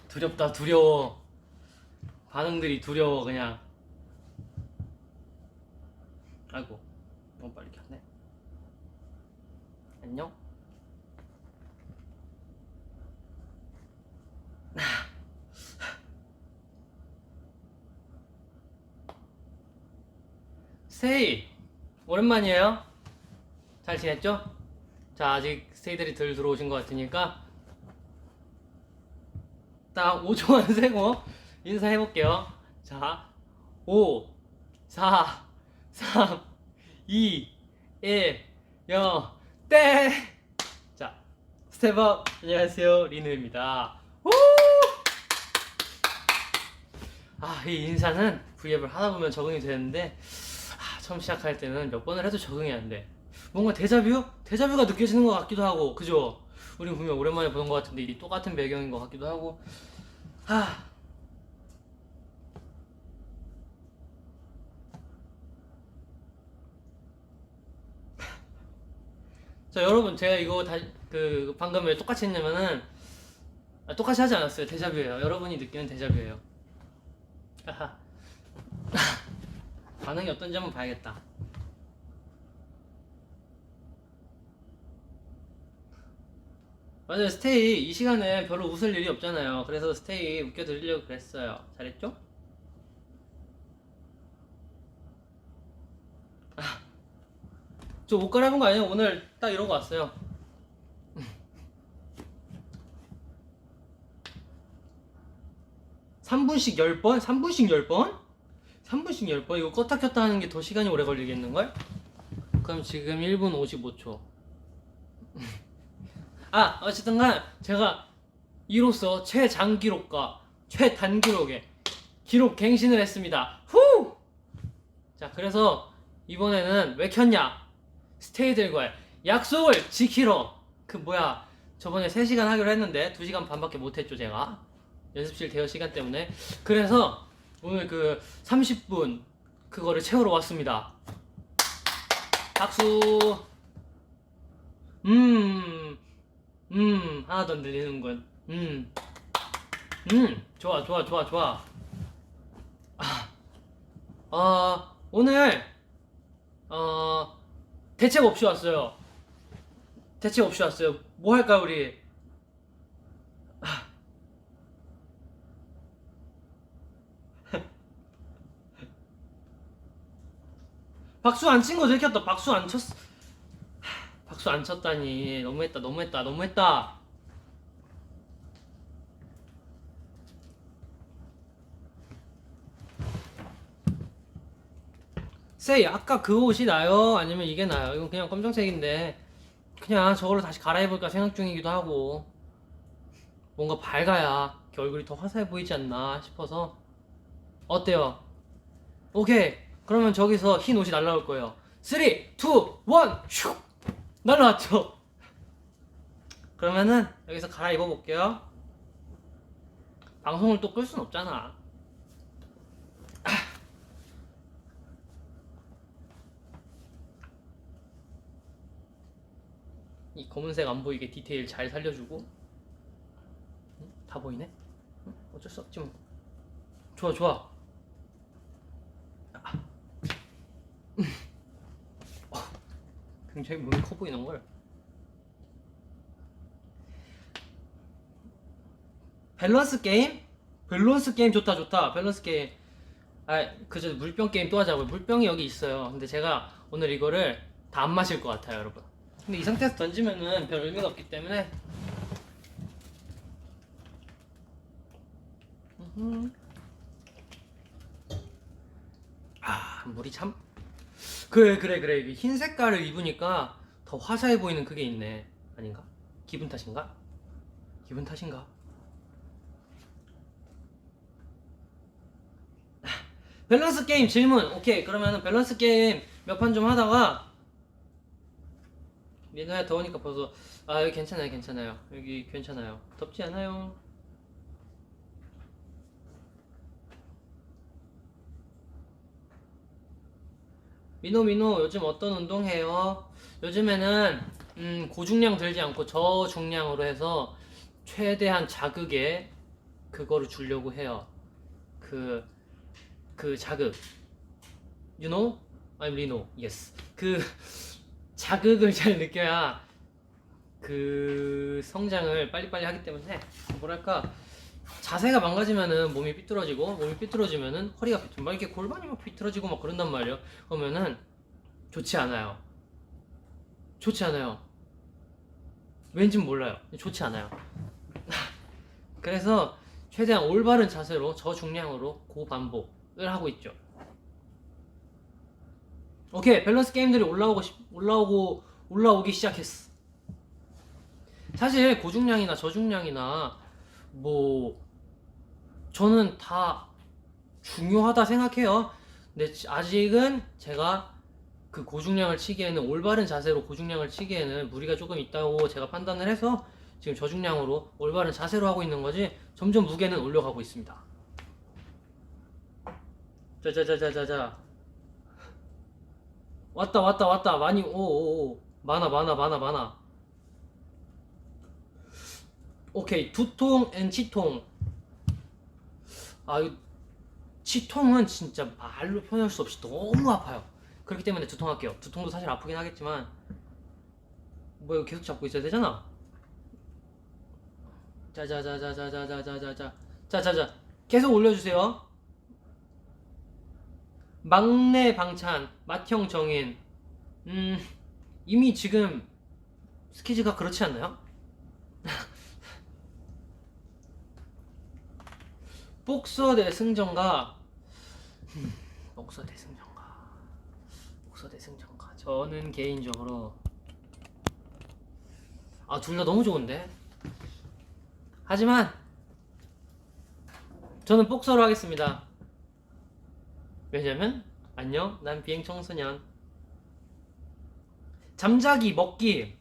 두렵다 두려워. 반응들이 두려워 그냥. 아이고 너무 빨리 켰네. 안녕. 스테이 오랜만이에요. 잘 지냈죠? 자 아직 스테이들이 덜 들어오신 것 같으니까 딱 5초만 세고 인사해볼게요. 자 5 4 3 2 1 0 땡! 자 스텝업 안녕하세요 리누입니다. 이 인사는 V앱을 하다 보면 적응이 되는데 처음 시작할 때는 몇 번을 해도 적응이 안 돼. 뭔가 데자뷰? 데자뷰가 느껴지는 것 같기도 하고, 그죠? 우린 분명 오랜만에 보는 것 같은데 이 똑같은 배경인 것 같기도 하고. 자 여러분 제가 이거 방금 왜 똑같이 했냐면은 똑같이 하지 않았어요. 데자뷰예요. 여러분이 느끼는 데자뷰예요. 반응이 어떤지 한번 봐야겠다. 맞아요. 스테이 이 시간에 별로 웃을 일이 없잖아요. 그래서 스테이 웃겨드리려고 그랬어요. 잘했죠? 저 옷 갈아입은 거 아니에요? 오늘 딱 이러고 왔어요. 3분씩 10번? 3분씩 10번? 3분씩 10번? 이거 껐다 켰다 하는 게 더 시간이 오래 걸리겠는걸? 그럼 지금 1분 55초. 어쨌든 간 제가 이로써 최장기록과 최단기록에 기록 갱신을 했습니다. 후! 자 그래서 이번에는 왜 켰냐? 스테이들과의 약속을 지키러. 저번에 3시간 하기로 했는데 2시간 반밖에 못했죠 제가. 연습실 대여 시간 때문에. 그래서 오늘 30분 그거를 채우러 왔습니다. 박수. 하나도 안 들리는군. 좋아. 오늘 대책 없이 왔어요. 뭐 할까 우리? 박수 안 친 거 들켰다. 박수 안 쳤다니. 너무했다. 세이 아까 그 옷이 나요? 아니면 이게 나요? 이건 그냥 검정색인데 그냥 저걸로 다시 갈아입을까 생각 중이기도 하고. 뭔가 밝아야 얼굴이 더 화사해 보이지 않나 싶어서. 어때요? 오케이. 그러면 저기서 흰 옷이 날라올 거예요. 3, 2, 1, 슉! 날라왔죠? 그러면은 여기서 갈아입어 볼게요. 방송을 또 끌 순 없잖아. 이 검은색 안 보이게 디테일 잘 살려주고. 다 보이네? 어쩔 수 없지 뭐. 좋아. 굉장히 몸이 커 보이는 걸. 밸런스 게임 좋다. 밸런스 게임. 그저 물병 게임 또 하자고요. 물병이 여기 있어요. 근데 제가 오늘 이거를 다 안 마실 것 같아요, 여러분. 근데 이 상태에서 던지면은 별 의미가 없기 때문에. 물이 참. 그래. 흰 색깔을 입으니까 더 화사해 보이는 그게 있네. 아닌가? 기분 탓인가? 밸런스 게임 질문. 오케이. 그러면은 밸런스 게임 몇 판 좀 하다가. 민호야 더우니까 벗어. 여기 괜찮아요. 여기 괜찮아요. 덥지 않아요. 민호 요즘 어떤 운동 해요? 요즘에는 고중량 들지 않고 저중량으로 해서 최대한 자극에 그거를 주려고 해요. 그 자극. You know? I'm Lino. Yes. 그 자극을 잘 느껴야 그 성장을 빨리빨리 하기 때문에 뭐랄까 자세가 망가지면은 몸이 삐뚤어지면은 허리가 막 이렇게 골반이 막 삐뚤어지고 막 그런단 말이에요. 그러면은 좋지 않아요. 왠진 몰라요. 좋지 않아요. 그래서 최대한 올바른 자세로 저중량으로 고반복을 하고 있죠. 오케이, 밸런스 게임들이 올라오기 시작했어. 사실 고중량이나 저중량이나 뭐 저는 다 중요하다 생각해요. 근데 아직은 제가 그 고중량을 치기에는 올바른 자세로 고중량을 치기에는 무리가 조금 있다고 제가 판단을 해서 지금 저중량으로 올바른 자세로 하고 있는 거지 점점 무게는 올려가고 있습니다. 자자자자자자 왔다 많이 오오오 많아. 오케이, 두통 앤 치통. 치통은 진짜 말로 표현할 수 없이 너무 아파요. 그렇기 때문에 두통할게요. 두통도 사실 아프긴 하겠지만 뭐 이거 계속 잡고 있어야 되잖아. 자자자 계속 올려주세요. 막내 방찬 맏형 정인. 이미 지금 스키즈가 그렇지 않나요? 복서 대 승전가. 복서 대 승전가. 저는 개인적으로 둘 다 너무 좋은데. 하지만 저는 복서로 하겠습니다. 왜냐면 안녕, 난 비행 청소년. 잠자기 먹기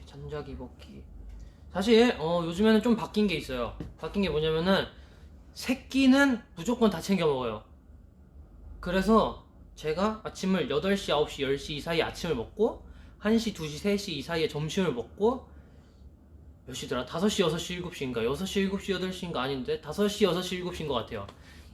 잠자기 먹기. 사실 요즘에는 좀 바뀐 게 있어요. 바뀐 게 뭐냐면은 새끼는 무조건 다 챙겨 먹어요. 그래서 제가 아침을 8시, 9시, 10시 이 사이에 아침을 먹고 1시, 2시, 3시 이 사이에 점심을 먹고 몇 시더라? 5시, 6시, 7시인가? 6시, 7시, 8시인가? 아닌데 5시, 6시, 7시인 것 같아요.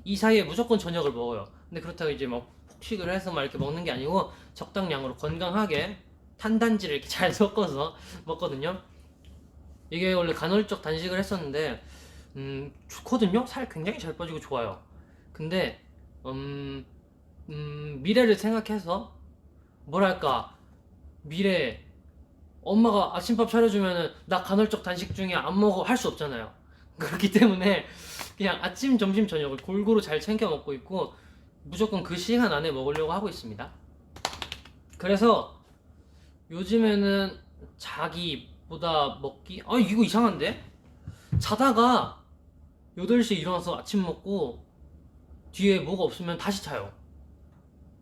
이 사이에 무조건 저녁을 먹어요. 근데 그렇다고 이제 막 폭식을 해서 막 이렇게 먹는 게 아니고 적당량으로 건강하게 탄단지를 이렇게 잘 섞어서 먹거든요. 이게 원래 간헐적 단식을 했었는데 좋거든요. 살 굉장히 잘 빠지고 좋아요. 근데 미래를 생각해서 뭐랄까 미래 엄마가 아침밥 차려주면은 나 간헐적 단식 중에 안 먹어 할 수 없잖아요. 그렇기 때문에 그냥 아침, 점심, 저녁을 골고루 잘 챙겨 먹고 있고 무조건 그 시간 안에 먹으려고 하고 있습니다. 그래서 요즘에는 자기보다 먹기 이거 이상한데? 자다가 8시에 일어나서 아침 먹고 뒤에 뭐가 없으면 다시 자요.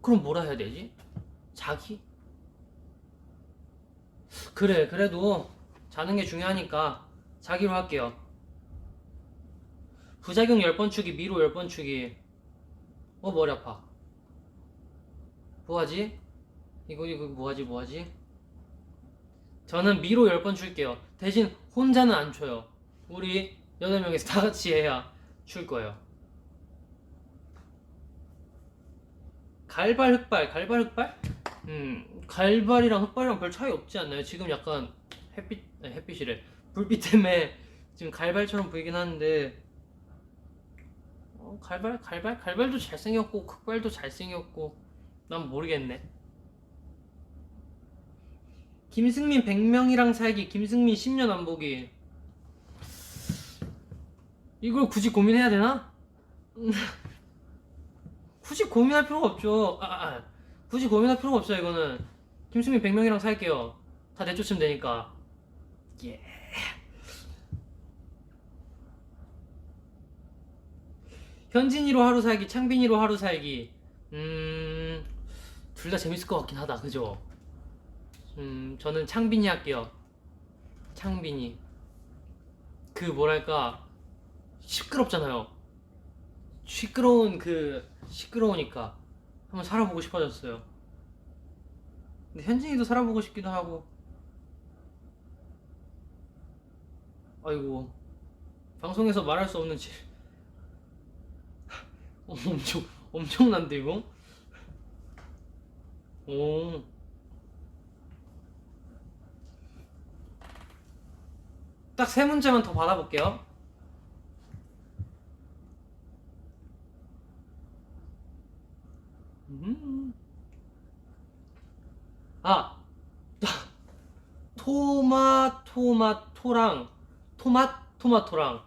그럼 뭐라 해야 되지? 자기? 그래, 그래도 자는 게 중요하니까 자기로 할게요. 부작용 10번 추기, 미로 10번 추기. 머리 아파. 뭐하지? 이거 뭐하지? 저는 미로 10번 출게요. 대신 혼자는 안 쳐요. 우리 8명이서 다 같이 해야 출 거예요. 갈발, 흑발? 갈발이랑 흑발이랑 별 차이 없지 않나요? 지금 약간 햇빛이래. 불빛 때문에 지금 갈발처럼 보이긴 하는데 갈발도 잘생겼고 흑발도 잘생겼고 난 모르겠네. 김승민 100명이랑 살기, 김승민 10년 안 보기. 이걸 굳이 고민해야 되나? 굳이 고민할 필요가 없죠. 굳이 고민할 필요가 없어요. 이거는 김승민 100명이랑 살게요. 다 내쫓으면 되니까. 예. 현진이로 하루 살기, 창빈이로 하루 살기. 둘 다 재밌을 것 같긴 하다. 그죠? 저는 창빈이 할게요. 창빈이. 그 뭐랄까 시끄럽잖아요. 시끄러우니까 한번 살아보고 싶어졌어요. 근데 현진이도 살아보고 싶기도 하고. 아이고, 방송에서 말할 수 없는 질. 엄청난데 이거? 오. 딱 세 문제만 더 받아볼게요. 아, 토마토랑 토마토랑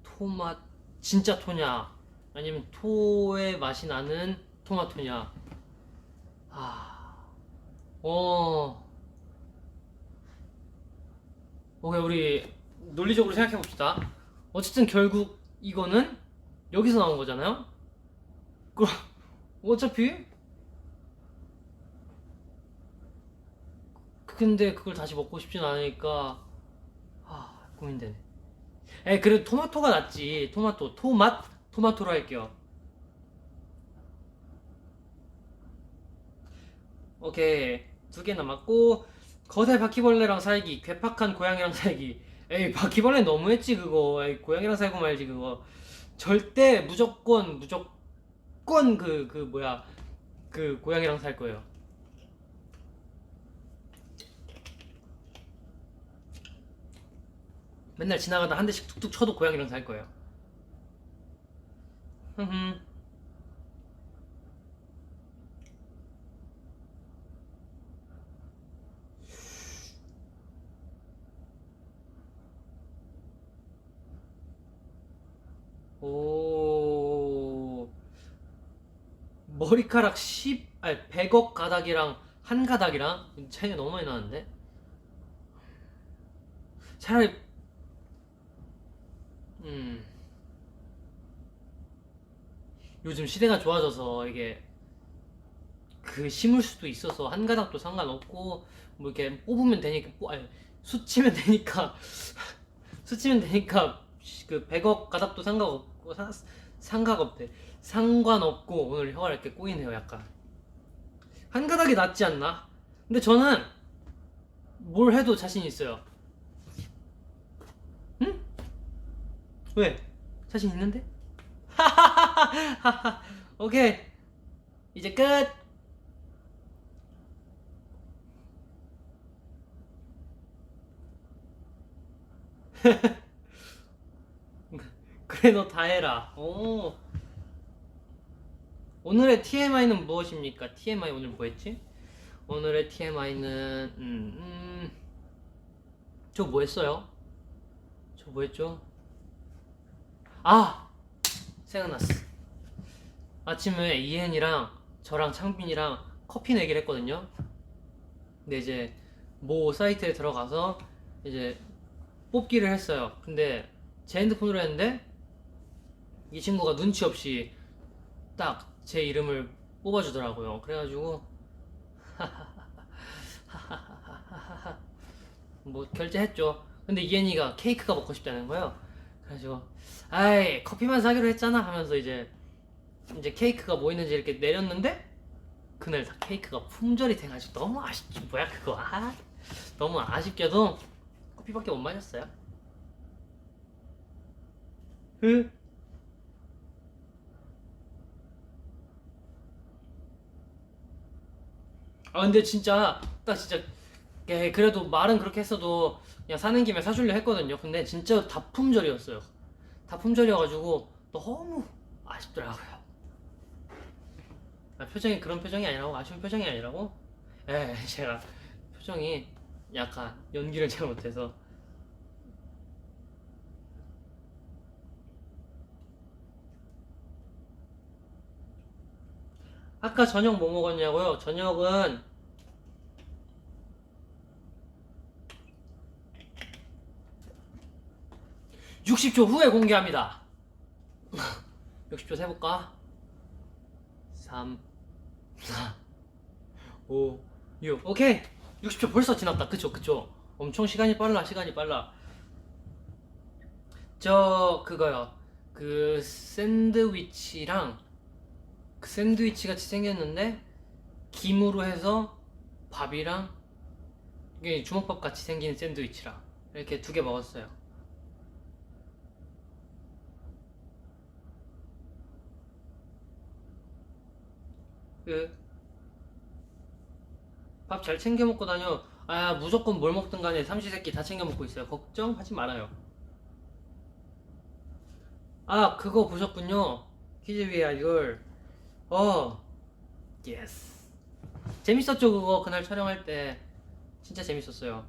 토마 진짜 토냐 아니면 토의 맛이 나는 토마토냐. 아, 어, 오케이, 우리 논리적으로 생각해 봅시다. 어쨌든 결국 이거는 여기서 나온 거잖아요. 그럼 어차피 근데 그걸 다시 먹고 싶진 않으니까 고민되네. 그래도 토마토가 낫지. 토마토로 할게요. 오케이, 두 개 남았고. 거대 바퀴벌레랑 살기, 괴팍한 고양이랑 살기. 에이, 바퀴벌레 너무했지 그거. 에이, 고양이랑 살고 말지 그거. 절대 무조건 그 뭐야, 그 고양이랑 살 거예요. 맨날 지나가다 한 대씩 툭툭 쳐도 고양이랑 살 거예요. 흠흠. 오, 머리카락 100억 가닥이랑 한 가닥이랑 차이가 너무 많이 나는데. 차라리 음 요즘 시대가 좋아져서 이게 그 심을 수도 있어서 한 가닥도 상관없고, 뭐 이렇게 뽑으면 되니까 아니, 수치면 되니까 수치면 되니까 그 100억 가닥도 상관없고 상관없대. 상관없고. 오늘 혀가 이렇게 꼬이네요 약간. 한 가닥이 낫지 않나? 근데 저는 뭘 해도 자신 있어요. 응? 왜? 자신 있는데? 오케이, 이제 끝. 그래, 너 다 해라. 오. 오늘의 TMI는 무엇입니까? TMI 오늘 뭐 했지? 오늘의 TMI는 저 뭐 했어요? 저 뭐 했죠? 아! 생각났어. 아침에 이엔이랑 저랑 창빈이랑 커피 내기를 했거든요. 근데 이제 모 사이트에 들어가서 이제 뽑기를 했어요. 근데 제 핸드폰으로 했는데 이 친구가 눈치 없이 딱 제 이름을 뽑아주더라고요. 그래가지고 뭐 결제했죠. 근데 이엔이가 케이크가 먹고 싶다는 거예요. 그래가지고 아이, 커피만 사기로 했잖아 하면서 이제 케이크가 뭐 있는지 이렇게 내렸는데 그날 다 케이크가 품절이 돼가지고 너무 아쉽지. 뭐야 그거. 너무 아쉽게도 커피밖에 못 마셨어요. 으? 근데 진짜 딱 진짜 그래도 말은 그렇게 했어도 그냥 사는 김에 사주려 했거든요. 근데 진짜 다 품절이었어요. 다 품절이어가지고 너무 아쉽더라고요. 표정이 그런 표정이 아니라고. 아쉬운 표정이 아니라고. 제가 표정이 약간 연기를 잘 못해서. 아까 저녁 뭐 먹었냐고요? 저녁은 60초 후에 공개합니다. 60초 세볼까? 3, 4, 5, 6. 오케이. 60초 벌써 지났다. 그쵸. 엄청 시간이 빨라. 저 그거요. 그 샌드위치랑 그 샌드위치 같이 생겼는데 김으로 해서 밥이랑 이게 주먹밥 같이 생긴 샌드위치라 이렇게 2개 먹었어요. 밥 잘 챙겨 먹고 다녀. 아, 무조건 뭘 먹든 간에 삼시세끼 다 챙겨 먹고 있어요. 걱정하지 말아요. 아, 그거 보셨군요. 퀴즈 위에 알걸. 어, 예스. 재밌었죠, 그거. 그날 촬영할 때. 진짜 재밌었어요.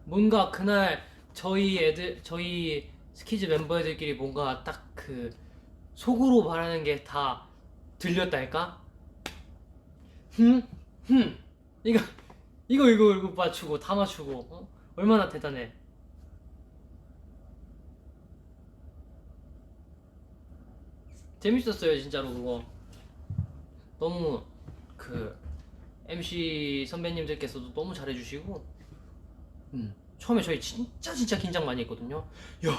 뭔가 그날 저희 스키즈 멤버 애들끼리 뭔가 딱 그 속으로 말하는 게 다 들렸달까? 흠? 흠? 이거, 이거 맞추고, 다 맞추고, 어? 얼마나 대단해. 재밌었어요, 진짜로, 그거. 너무, 그, MC 선배님들께서도 너무 잘해주시고, 처음에 저희 진짜 긴장 많이 했거든요. 이거,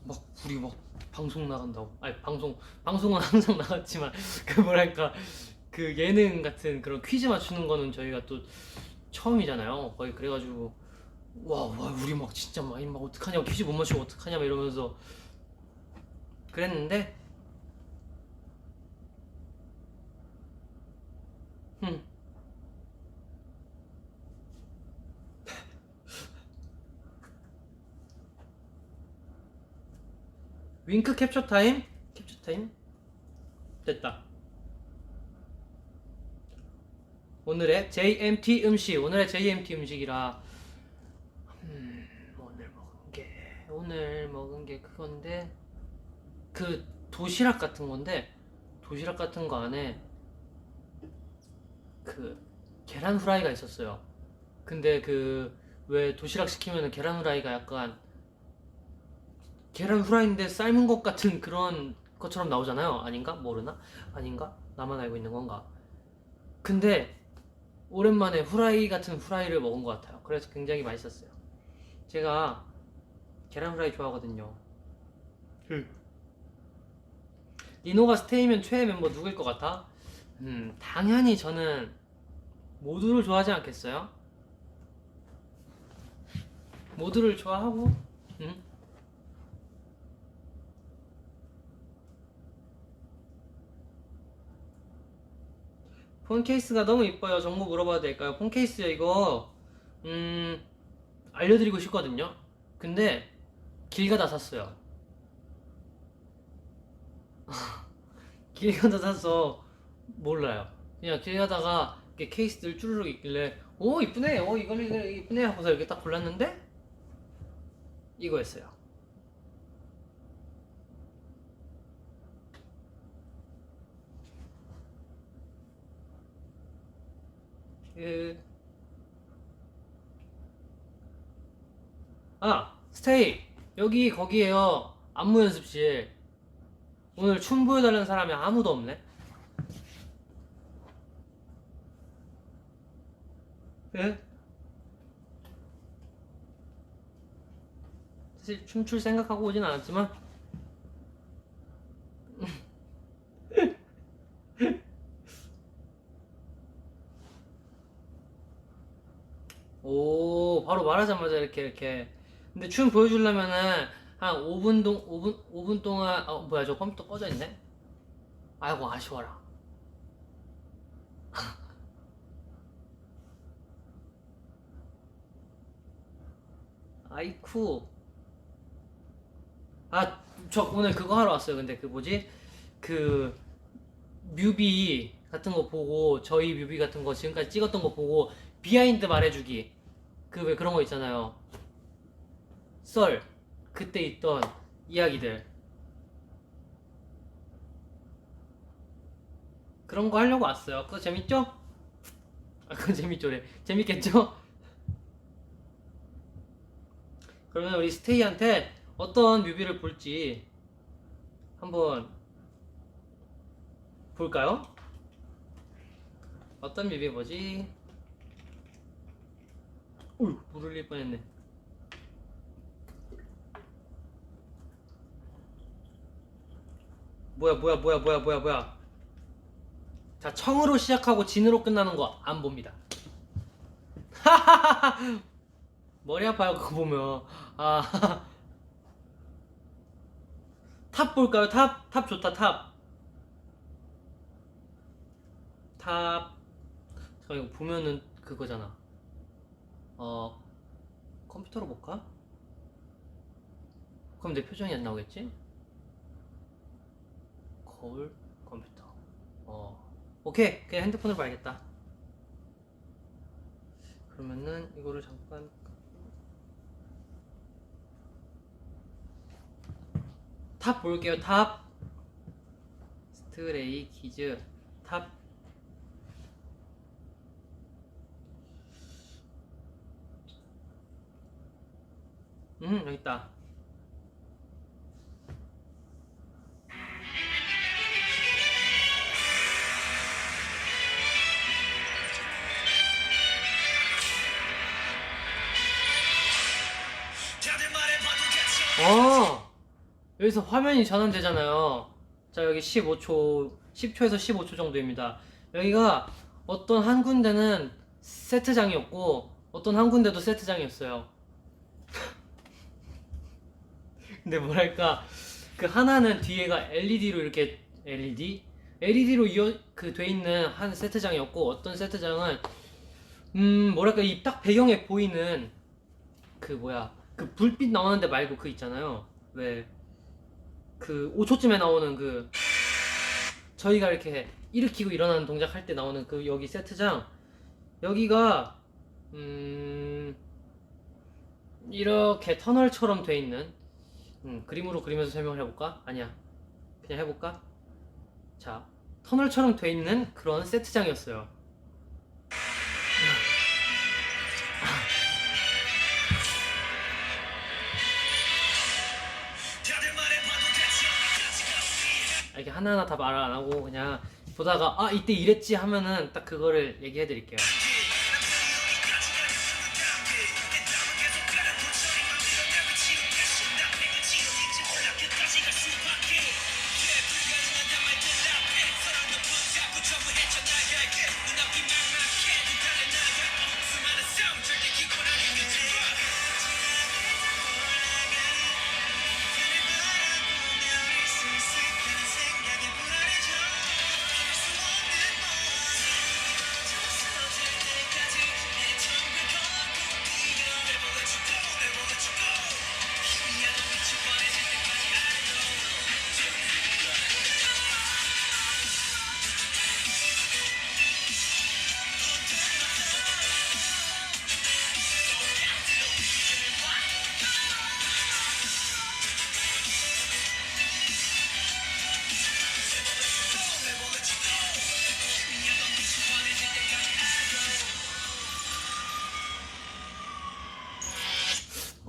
막, 우리 막, 방송 나간다고. 아니, 방송은 항상 나갔지만, 그 뭐랄까, 그 예능 같은 그런 퀴즈 맞추는 거는 저희가 또 처음이잖아요. 거의 그래가지고, 와, 우리 막 진짜 막 어떡하냐, 퀴즈 못 맞추면 어떡하냐, 막 이러면서 그랬는데, 음, 윙크 캡처 타임? 캡처 타임? 됐다. 오늘의 JMT 음식이라 오늘 먹은 게 그건데 그 도시락 같은 건데 도시락 같은 거 안에 그 계란 후라이가 있었어요. 근데 그 왜 도시락 시키면은 계란 후라이가 약간 계란 후라이인데 삶은 것 같은 그런 것처럼 나오잖아요. 아닌가? 모르나? 아닌가? 나만 알고 있는 건가? 근데 오랜만에 후라이 같은 후라이를 먹은 것 같아요. 그래서 굉장히 맛있었어요. 제가 계란 후라이 좋아하거든요. 리노가 스테이면 최애 멤버 누구일 것 같아? 당연히 저는 모두를 좋아하지 않겠어요? 모두를 좋아하고, 폰 케이스가 너무 이뻐요. 정보 물어봐도 될까요? 폰 케이스요, 이거, 알려드리고 싶거든요. 근데, 길 가다 샀어요. 길 가다 사서, 몰라요. 그냥 길 가다가, 이렇게 케이스들 쭈르륵 있길래, 오, 이쁘네, 이거 이쁘네 하고서 이렇게 딱 골랐는데, 이거였어요. 그, 스테이. 여기, 거기에요. 안무 연습실. 오늘 춤 보여달라는 사람이 아무도 없네. 예? 사실 춤출 생각하고 오진 않았지만 오 바로 말하자마자 이렇게 근데 춤 보여주려면은 한 5분 동안 뭐야 저 컴퓨터 꺼져 있네. 아이고 아쉬워라. 아이쿠. 저 오늘 그거 하러 왔어요. 근데 그 뭐지? 그 뮤비 같은 거 보고 저희 뮤비 같은 거 지금까지 찍었던 거 보고 비하인드 말해주기. 그 왜 그런 거 있잖아요. 썰 그때 있던 이야기들 그런 거 하려고 왔어요. 그거 재밌죠? 그거 재밌죠래. 재밌겠죠? 그러면 우리 스테이한테 어떤 뮤비를 볼지 한번 볼까요? 어떤 뮤비 보지? 물 흘릴 뻔했네. 뭐야. 자, 청으로 시작하고 진으로 끝나는 거 안 봅니다. 머리 아파요 그거 보면. 아, 탑 볼까요? 탑 좋다. 탑. 잠깐 이거 보면은 그거잖아. 컴퓨터로 볼까? 그럼 내 표정이 안 나오겠지? 거울 컴퓨터. 오케이, 그냥 핸드폰으로 봐야겠다. 그러면은 이거를 잠깐. 탑 볼게요. 탑. 스트레이 키즈 탑. 여기 있다. 여기서 화면이 전환되잖아요. 자, 여기 10초에서 15초 정도입니다. 여기가 어떤 한 군데는 세트장이었고 어떤 한 군데도 세트장이었어요. 근데 뭐랄까, 그 하나는 뒤에가 LED로 이렇게 LED로 돼 있는 한 세트장이었고, 어떤 세트장은 뭐랄까, 이 딱 배경에 보이는 그 불빛 나오는 데 말고 그 있잖아요. 왜 그 5초쯤에 나오는 그 저희가 이렇게 일으키고 일어나는 동작 할 때 나오는 그 여기 세트장, 여기가 이렇게 터널처럼 돼 있는, 그림으로 그리면서 설명을 해볼까? 아니야, 그냥 해볼까? 자, 터널처럼 돼 있는 그런 세트장이었어요. 이렇게 하나하나 다 말 안 하고 그냥 보다가 이때 이랬지 하면은 딱 그거를 얘기해 드릴게요.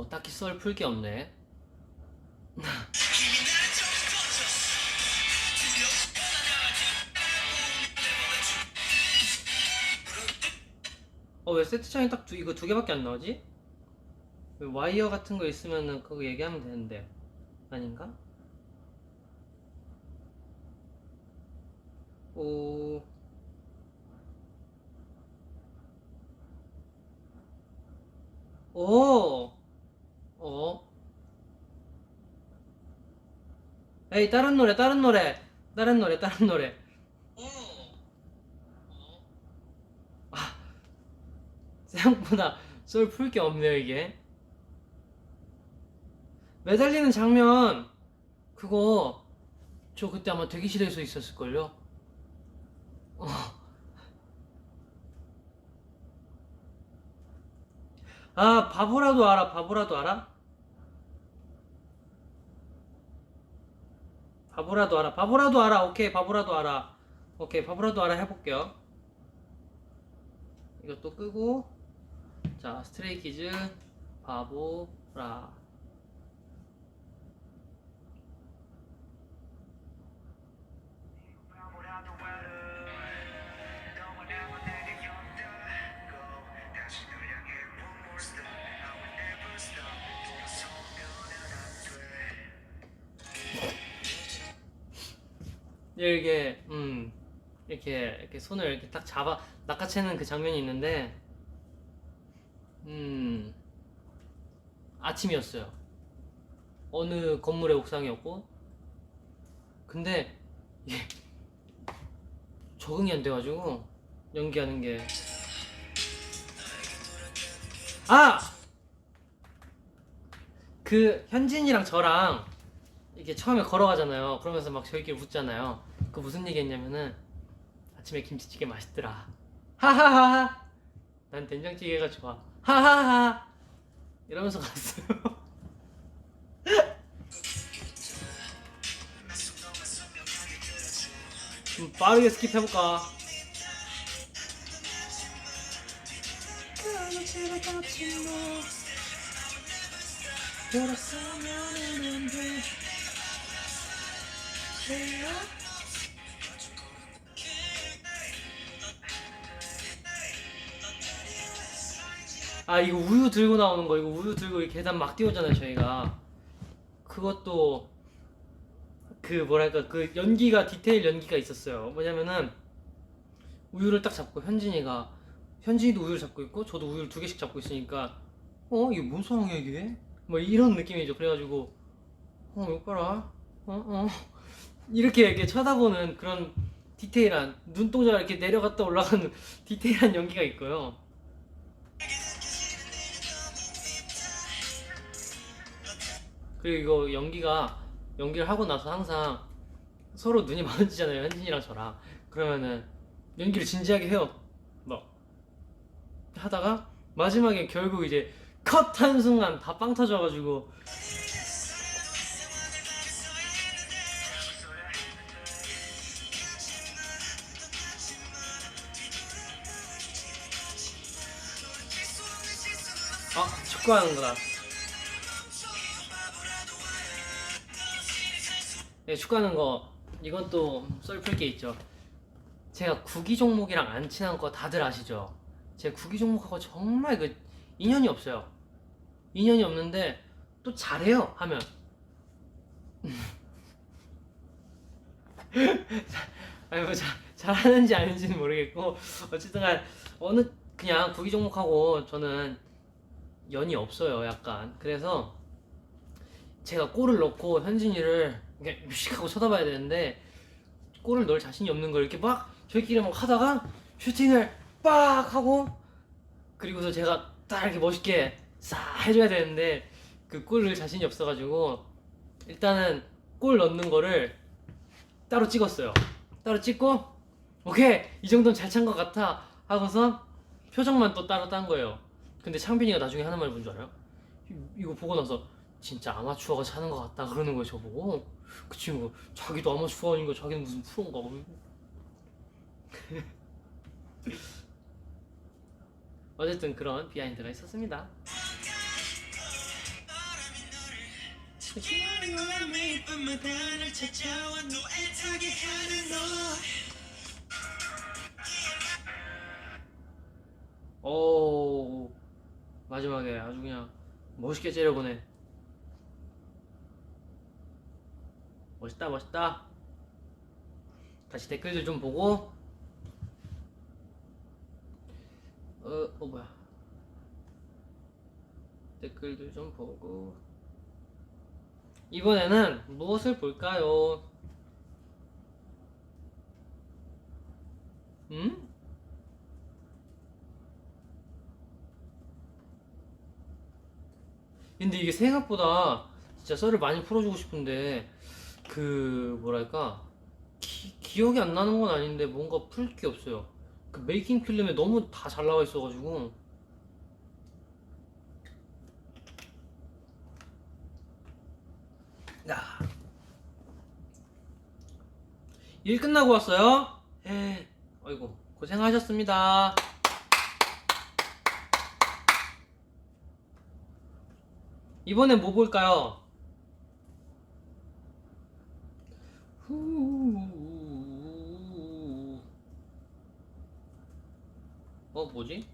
딱히 썰 풀 게 없네. 왜 세트창이 딱 이거 두 개밖에 안 나오지? 왜 와이어 같은 거 있으면은 그거 얘기하면 되는데. 아닌가? 오. 에이, 다른 노래. 생각보다 썰 풀 게 없네요, 이게. 매달리는 장면, 그거, 저 그때 아마 대기실에서 있었을걸요? 바보라도 알아? 바보라도 알아? 오케이, 바보라도 알아 해볼게요. 이것도 끄고, 자, 스트레이키즈, 바보라. 이게 이렇게 손을 이렇게 딱 잡아 낚아채는 그 장면이 있는데 아침이었어요. 어느 건물의 옥상이었고 근데 이게 적응이 안 돼가지고 연기하는 게 그 현진이랑 저랑 이게 처음에 걸어가잖아요. 그러면서 막 저희끼리 웃잖아요. 그 무슨 얘기했냐면은 아침에 김치찌개 맛있더라. 하하하. 난 된장찌개가 좋아. 하하하. 이러면서 갔어요. 좀 빠르게 스킵해볼까? 이거 우유 들고 나오는 거, 이거 우유 들고 이 계단 막 뛰어오잖아요 저희가. 그것도 그 뭐랄까 그 연기가 디테일 연기가 있었어요. 뭐냐면은 우유를 딱 잡고 현진이도 우유를 잡고 있고 저도 우유를 2개씩 잡고 있으니까 이게 뭔 상황이야 이게? 뭐 이런 느낌이죠. 그래가지고 이거 봐라. 이렇게 쳐다보는 그런 디테일한 눈동자가 이렇게 내려갔다 올라가는 디테일한 연기가 있고요. 그리고 이거 연기를 하고 나서 항상 서로 눈이 마주치잖아요. 현진이랑 저랑. 그러면은 연기를 진지하게 해요. 막 하다가 마지막에 결국 이제 컷 한 순간 다 빵 터져가지고 축구하는 거다. 네, 축구하는 거 이건 또 썰 풀 게 있죠. 제가 구기 종목이랑 안 친한 거 다들 아시죠? 제가 구기 종목하고 정말 그 인연이 없어요. 인연이 없는데 또 잘해요 하면 아니 뭐 잘하는지 아닌지는 모르겠고 어쨌든간 그냥 구기 종목하고 저는 연이 없어요 약간. 그래서 제가 골을 넣고 현진이를 이렇게 뮤식하고 쳐다봐야 되는데 골을 넣을 자신이 없는 걸 이렇게 막 저희끼리 막 하다가 슈팅을 빡 하고 그리고서 제가 딱 이렇게 멋있게 싹 해줘야 되는데 그 골을 자신이 없어가지고 일단은 골 넣는 거를 따로 찍었어요. 따로 찍고 오케이 이 정도는 잘 찬 것 같아 하고서 표정만 또 따로 딴 거예요. 근데 창빈이가 나중에 하는 말 뭔 줄 알아요? 이거 보고 나서 진짜 아마추어가 차는 것 같다 그러는 거예요 저보고. 그 친구 자기도 아마추어 아닌 거 자기는 무슨 프로인가 봐. 어쨌든 그런 비하인드가 있었습니다. 오 마지막에 아주 그냥 멋있게 째려보네. 멋있다 멋있다. 다시 댓글들 좀 보고 뭐야 댓글들 좀 보고 이번에는 무엇을 볼까요? 근데 이게 생각보다 진짜 썰을 많이 풀어주고 싶은데 그 뭐랄까 기억이 안 나는 건 아닌데 뭔가 풀 게 없어요. 그 메이킹 필름에 너무 다 잘 나와 있어가지고 야. 일 끝나고 왔어요? 어이구 고생하셨습니다. 이번엔 뭐 볼까요? 뭐지?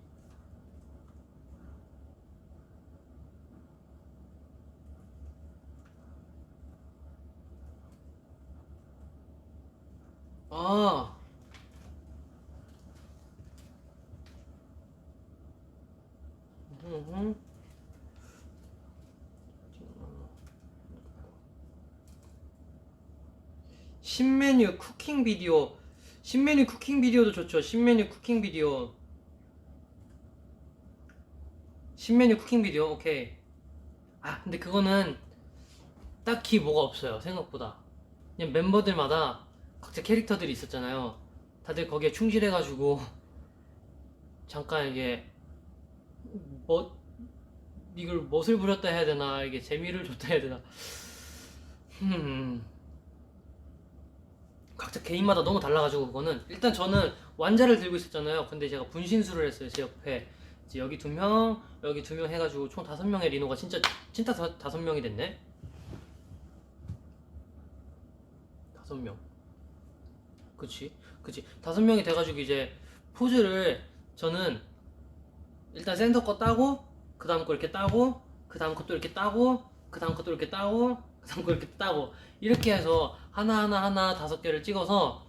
신메뉴 쿠킹 비디오. 신메뉴 쿠킹 비디오도 좋죠. 신메뉴 쿠킹 비디오. 신메뉴 쿠킹 비디오. 오케이. 아 근데 그거는 딱히 뭐가 없어요. 생각보다 그냥 멤버들마다 각자 캐릭터들이 있었잖아요. 다들 거기에 충실해가지고 잠깐 이게 뭐 이걸 멋을 부렸다 해야 되나, 이게 재미를 줬다 해야 되나. 각자 개인마다 너무 달라가지고 그거는. 일단 저는 완자를 들고 있었잖아요. 근데 제가 분신술을 했어요. 제 옆에 이제 여기 2명 여기 2명 해가지고 총 5명의 리노가 진짜 5명이 됐네. 5명. 그치 5명이 돼가지고 이제 포즈를 저는 일단 센터 거 따고 그 다음 거 이렇게 따고 그 다음 것도 이렇게 따고 그 다음 것도 이렇게 따고 그 다음 거 이렇게 따고 이렇게 해서 하나 5개를 찍어서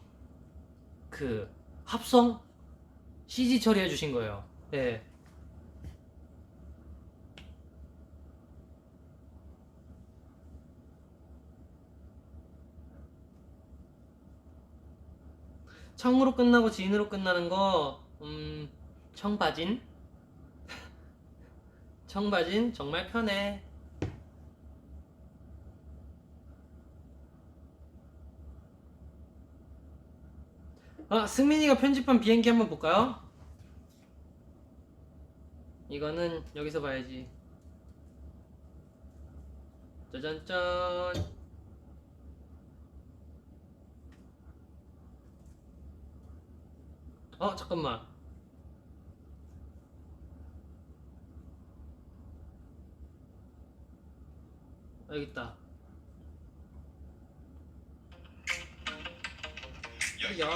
그 합성 CG 처리해 주신 거예요. 네. 청으로 끝나고 진으로 끝나는 거 청바진. 청바진 정말 편해. 아, 승민이가 편집한 비행기 한번 볼까요? 이거는 여기서 봐야지. 짜잔짠. 잠깐만. 여기 있다. 야.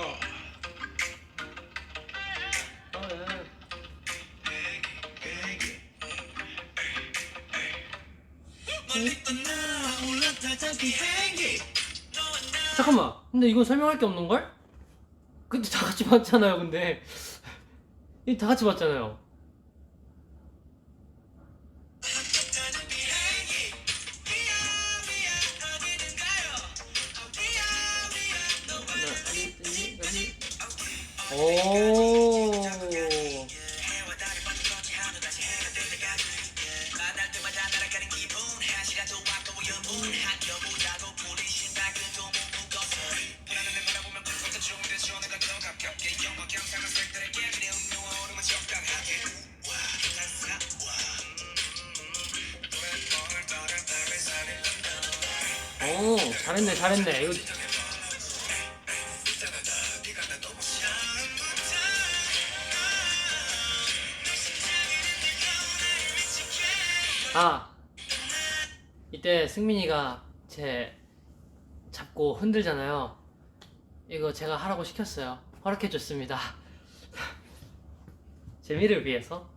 예. 잠깐만. 근데 이건 설명할 게 없는 걸? 근데 다 같이 봤잖아요. 근데 이 다 같이 봤잖아요. 오. 오, 잘했네. 이거. 아, 이때 승민이가 제 잡고 흔들잖아요. 이거 제가 하라고 시켰어요. 허락해줬습니다. 재미를 위해서.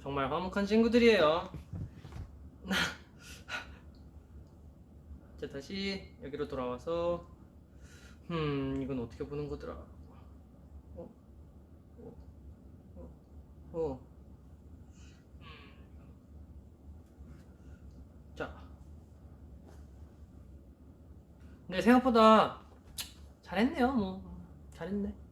정말 화목한 친구들이에요. 자, 다시 여기로 돌아와서 이건 어떻게 보는 거더라. 어? 어? 어? 자, 근데 생각보다 잘했네요. 뭐 잘했네.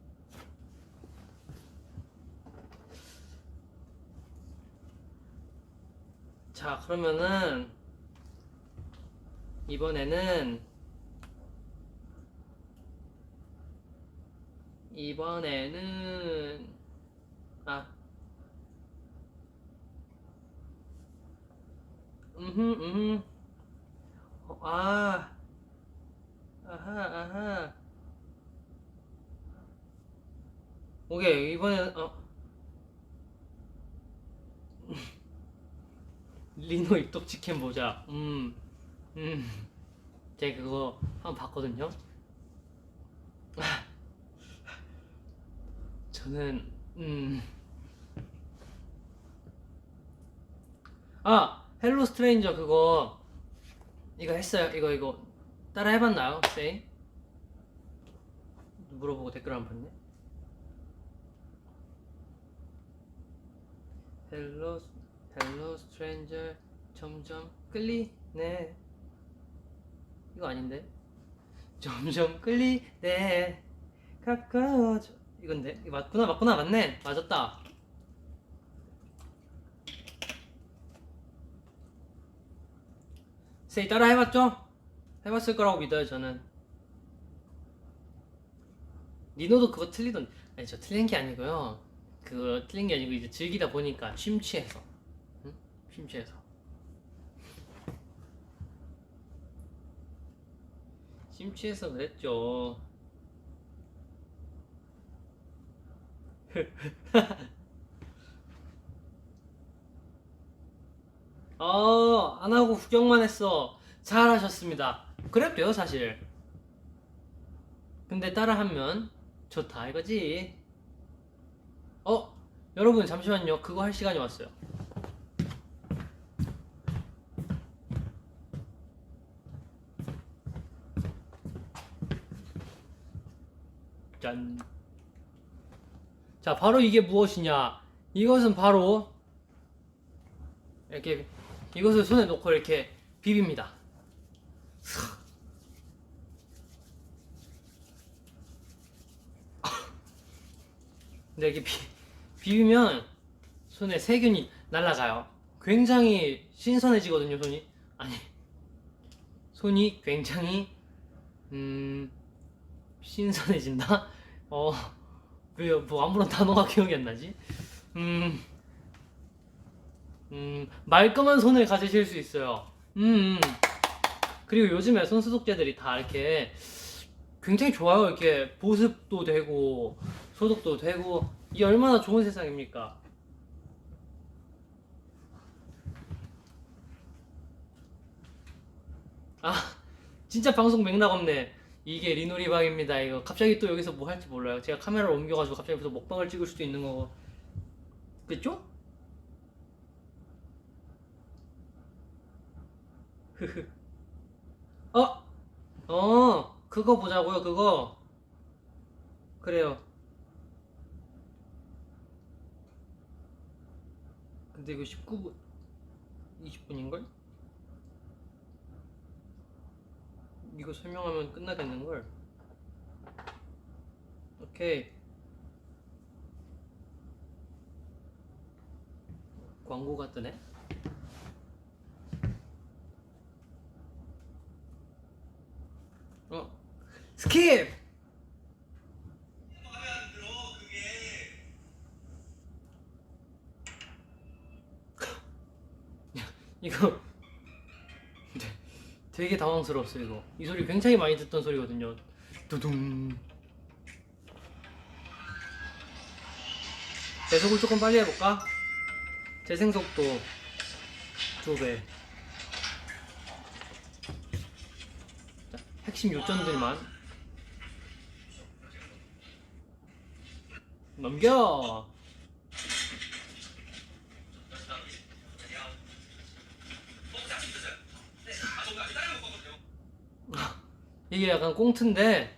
자, 그러면은 이번에는 아, 아하, 아하. 오케이, 이번엔, 리노 입덕 치킨 보자. 제가 그거 한번 봤거든요. 저는, 헬로 스트레인저 그거, 이거 했어요. 이거. 따라 해봤나요, 세이? 물어보고 댓글 안 봤네. 헬로 스트레인저 점점 끌리네. 이거 아닌데? 점점 끌리네. 가까워져. 이건데? 이거 맞구나. 맞네. 맞았다. 세이 따라 해봤죠? 해봤을 거라고 믿어요, 저는. 니노도 그거 틀리던. 아니, 저 틀린 게 아니고요. 그거 틀린 게 아니고 이제 즐기다 보니까 심취해서. 응? 심취해서. 심취해서 그랬죠. 안 하고 구경만 했어. 잘하셨습니다. 그래도 돼요, 사실. 근데 따라하면 좋다 이거지. 여러분 잠시만요. 그거 할 시간이 왔어요. 짠. 자, 바로 이게 무엇이냐? 이것은 바로 이렇게 이것을 손에 놓고 이렇게 비빕니다. 근데 이렇게 비비면 손에 세균이 날아가요. 굉장히 신선해지거든요, 손이. 아니, 손이 굉장히 신선해진다? 왜요? 뭐 아무런 단어가 기억이 안 나지? 말끔한 손을 가지실 수 있어요. 그리고 요즘에 손소독제들이 다 이렇게 굉장히 좋아요. 이렇게 보습도 되고 소독도 되고 이게 얼마나 좋은 세상입니까? 진짜 방송 맥락 없네. 이게 리노리방입니다. 이거 갑자기 또 여기서 뭐 할지 몰라요. 제가 카메라를 옮겨가지고 갑자기 무슨 먹방을 찍을 수도 있는 거고. 그쵸? 그거 보자고요. 그거. 그래요. 근데 이거 19분 20분인걸? 이거 설명하면 끝나겠는걸? 오케이. 광고가 뜨네? 스킵! 이거 되게 당황스러웠어. 이거 이 소리 굉장히 많이 듣던 소리거든요. 두둥. 배속을 조금 빨리 해볼까? 재생속도 2배. 자, 핵심 요점들만 넘겨. 이게 약간 꽁트인데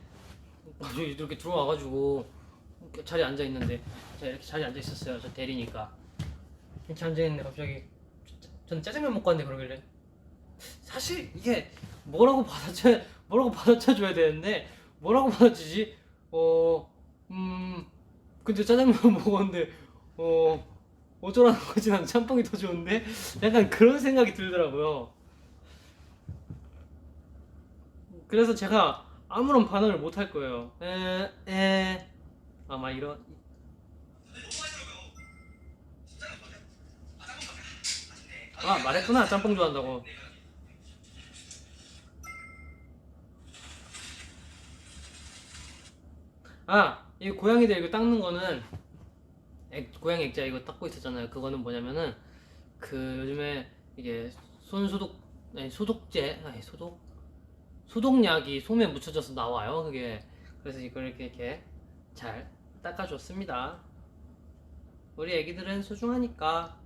이렇게 들어와가지고 자리에 앉아있는데 제가 이렇게 자리에 앉아있었어요. 저 대리니까 이렇게 앉아있는데 갑자기 저는 짜장면 먹고 왔는데 그러길래 사실 이게 뭐라고 받아쳐줘야 되는데 뭐라고 받아주지? 근데 짜장면 먹었는데 어쩌라는 거지? 난 짬뽕이 더 좋은데? 약간 그런 생각이 들더라고요. 그래서 제가 아무런 반응을 못 할 거예요. 아마 이런. 아, 말했구나. 짬뽕 좋아한다고. 아, 이 고양이들 이거 닦는 거는 고양이 액자 이거 닦고 있었잖아요. 그거는 뭐냐면은 그 요즘에 이게 손 소독 아니 소독제 아니 소독약이 솜에 묻혀져서 나와요. 그게 그래서 이걸 이렇게 잘 닦아줬습니다. 우리 애기들은 소중하니까.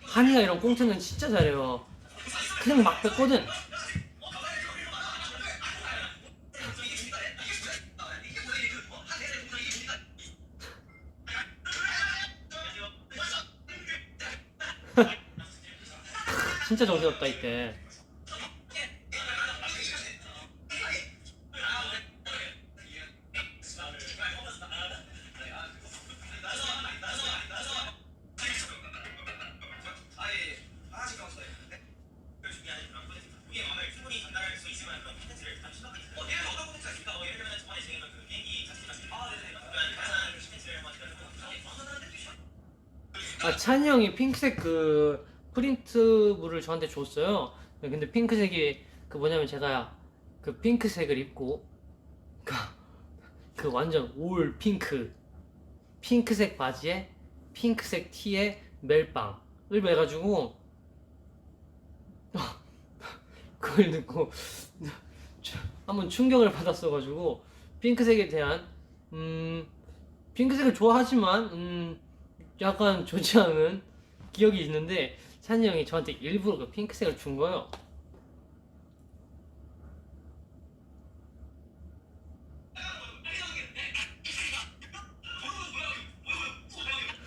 한이가 이런 꽁트는 진짜 잘해요. 그냥 막 뱉거든. 진짜 정신없다 이때. 아, 찬이 형이 핑크색 그 프린트물을 저한테 줬어요. 근데 핑크색이 그 뭐냐면 제가 그 핑크색을 입고 그, 그 완전 올 핑크색 바지에 핑크색 티에 멜빵을 매가지고 그걸 듣고 한번 충격을 받았어가지고 핑크색에 대한 핑크색을 좋아하지만 약간 좋지 않은 기억이 있는데 찬이 형이 저한테 일부러 그 핑크색을 준 거예요.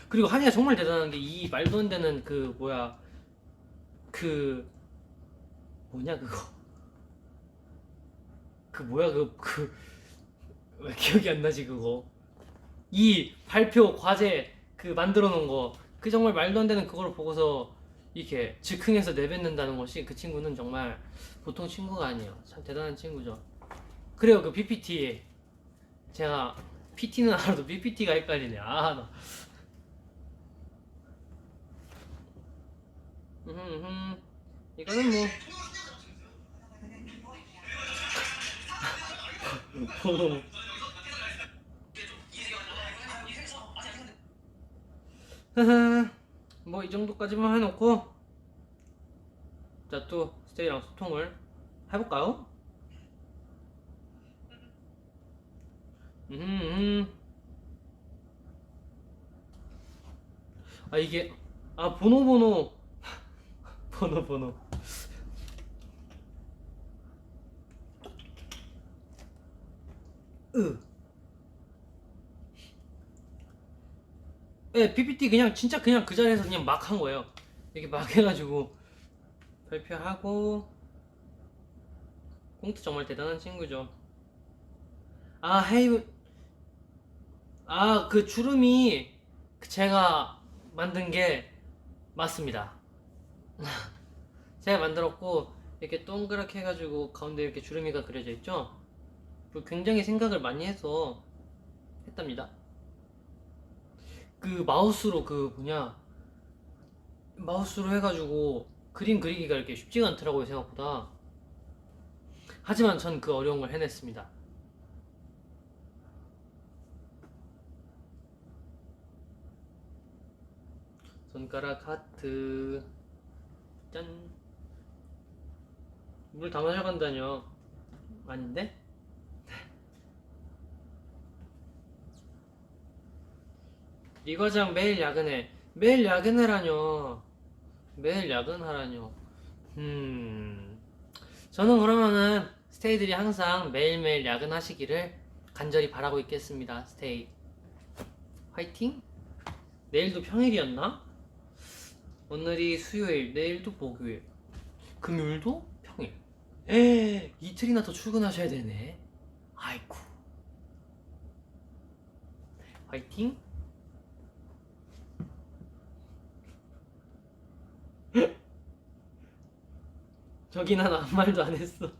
그리고 한이가 정말 대단한 게 이 말도 안 되는 그 뭐야 그 뭐냐 그거 그 뭐야 왜 기억이 안 나지 그거 이 발표 과제 그 만들어 놓은 거 그 정말 말도 안 되는 그걸 보고서 이렇게 즉흥해서 내뱉는다는 것이 그 친구는 정말 보통 친구가 아니에요. 참 대단한 친구죠. 그래요 그 PPT 제가 PT는 알아도 PPT가 헷갈리네. 아 나. 이거는 뭐 뭐 이 정도까지만 해놓고 자 또 스테이랑 소통을 해볼까요? 아 이게 아 번호 번호 으 네, PPT 그냥 진짜 그냥 그 자리에서 그냥 막 한 거예요. 이렇게 막 해가지고 발표하고 꽁트 정말 대단한 친구죠. 아 헤이브 아그 주름이 제가 만든 게 맞습니다. 제가 만들었고 이렇게 동그랗게 해가지고 가운데 이렇게 주름이가 그려져 있죠. 굉장히 생각을 많이 해서 했답니다. 그 마우스로 그 뭐냐 마우스로 해가지고 그림 그리기가 이렇게 쉽지가 않더라고요 생각보다. 하지만 전 그 어려운 걸 해냈습니다. 손가락 하트 짠. 물 다 마셔간다뇨. 아닌데? 이 과장 매일 야근해. 매일 야근해라뇨. 매일 야근하라뇨. 저는 그러면은 스테이들이 항상 매일매일 야근하시기를 간절히 바라고 있겠습니다. 스테이 화이팅. 내일도 평일이었나? 오늘이 수요일, 내일도 목요일, 금요일도 평일. 이틀이나 더 출근하셔야 되네. 아이쿠. 화이팅. 저기 난 아무 말도 안 했어.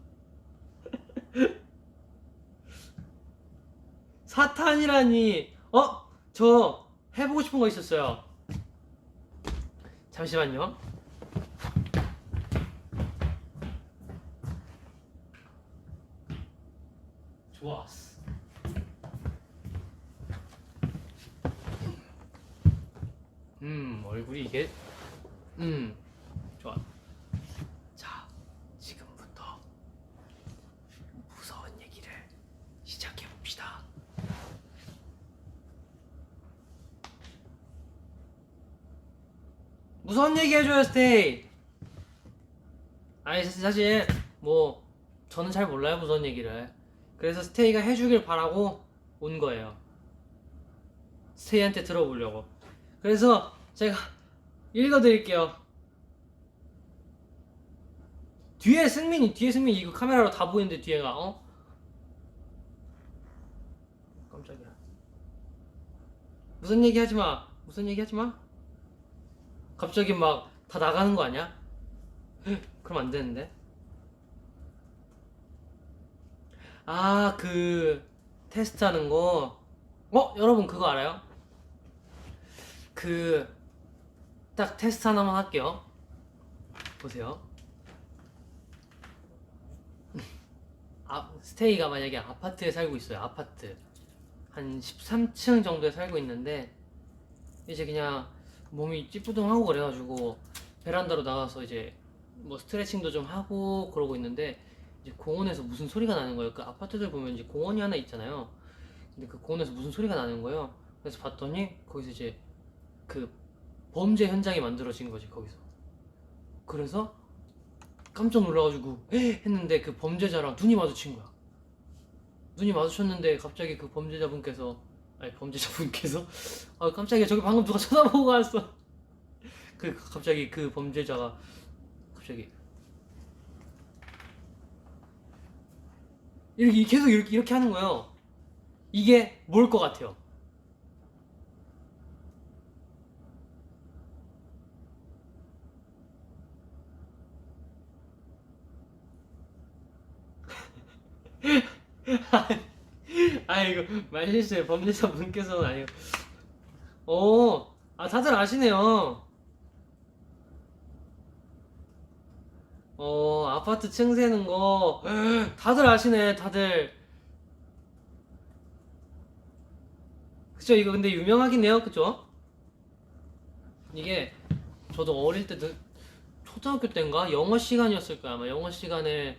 사탄이라니. 저 해보고 싶은 거 있었어요. 잠시만요. 좋았어. 얼굴이 이게 좋아. 자, 지금부터 무서운 얘기를 시작해 봅시다. 무서운 얘기 해줘요, 스테이. 아니, 사실 뭐 저는 잘 몰라요, 무서운 얘기를. 그래서 스테이가 해주길 바라고 온 거예요. 스테이한테 들어보려고. 그래서 제가 읽어드릴게요. 뒤에 승민이 이거 카메라로 다 보이는데 뒤에가 깜짝이야. 무슨 얘기 하지마. 갑자기 막 다 나가는 거 아니야? 그럼 안 되는데. 그 테스트 하는 거. 여러분 그거 알아요? 딱 테스트 하나만 할게요. 보세요. 스테이가 만약에 아파트에 살고 있어요. 아파트 한 13층 정도에 살고 있는데, 이제 그냥 몸이 찌뿌둥하고 그래가지고 베란다로 나가서 이제 뭐 스트레칭도 좀 하고 그러고 있는데, 이제 공원에서 무슨 소리가 나는 거예요. 그 아파트들 보면 이제 공원이 하나 있잖아요. 근데 그 공원에서 무슨 소리가 나는 거예요. 그래서 봤더니 거기서 이제 그 범죄 현장이 만들어진 거지, 거기서. 그래서 깜짝 놀라가지고 했는데 그 범죄자랑 눈이 마주친 거야. 눈이 마주쳤는데 갑자기 그 범죄자분께서 깜짝이야, 저기 방금 누가 쳐다보고 갔어. 갑자기 그 범죄자가 갑자기 계속 이렇게 하는 거예요. 이게 뭘 것 같아요? 이거 말실수예요. 범죄자 분께서는 아니고. 다들 아시네요. 아파트 층 세는 거 다들 아시네. 다들. 그쵸? 이거 근데 유명하긴 해요. 그쵸? 이게 저도 어릴 때 초등학교 때인가 영어 시간이었을 거야. 아마 영어 시간에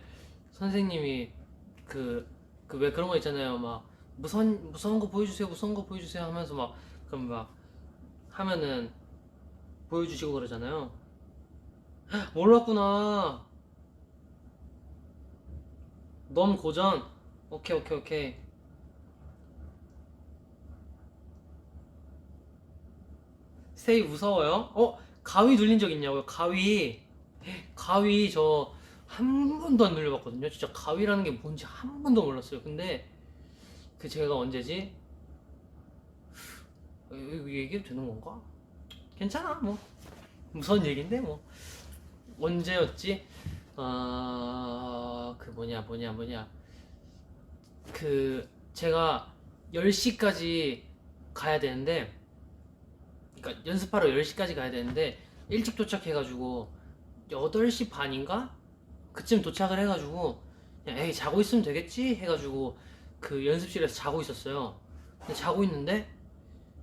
선생님이 왜 그런 거 있잖아요. 막 무서운 거 보여주세요, 무서운 거 보여주세요 하면서 그럼 하면은 보여주시고 그러잖아요. 몰랐구나. 너무 고전. 오케이. 스테이 무서워요? 가위 눌린 적 있냐고요? 가위 저 한 번도 안 눌려봤거든요. 진짜 가위라는 게 뭔지 한 번도 몰랐어요. 근데 제가 언제지? 이거 얘기해도 되는 건가? 괜찮아, 뭐 무서운 얘긴데 뭐. 언제였지? 제가 10시까지 가야 되는데, 그러니까 연습하러 10시까지 가야 되는데 일찍 도착해가지고 8시 반인가? 그쯤 도착을 해가지고 그냥 에이 자고 있으면 되겠지 해가지고 그 연습실에서 자고 있었어요. 근데 자고 있는데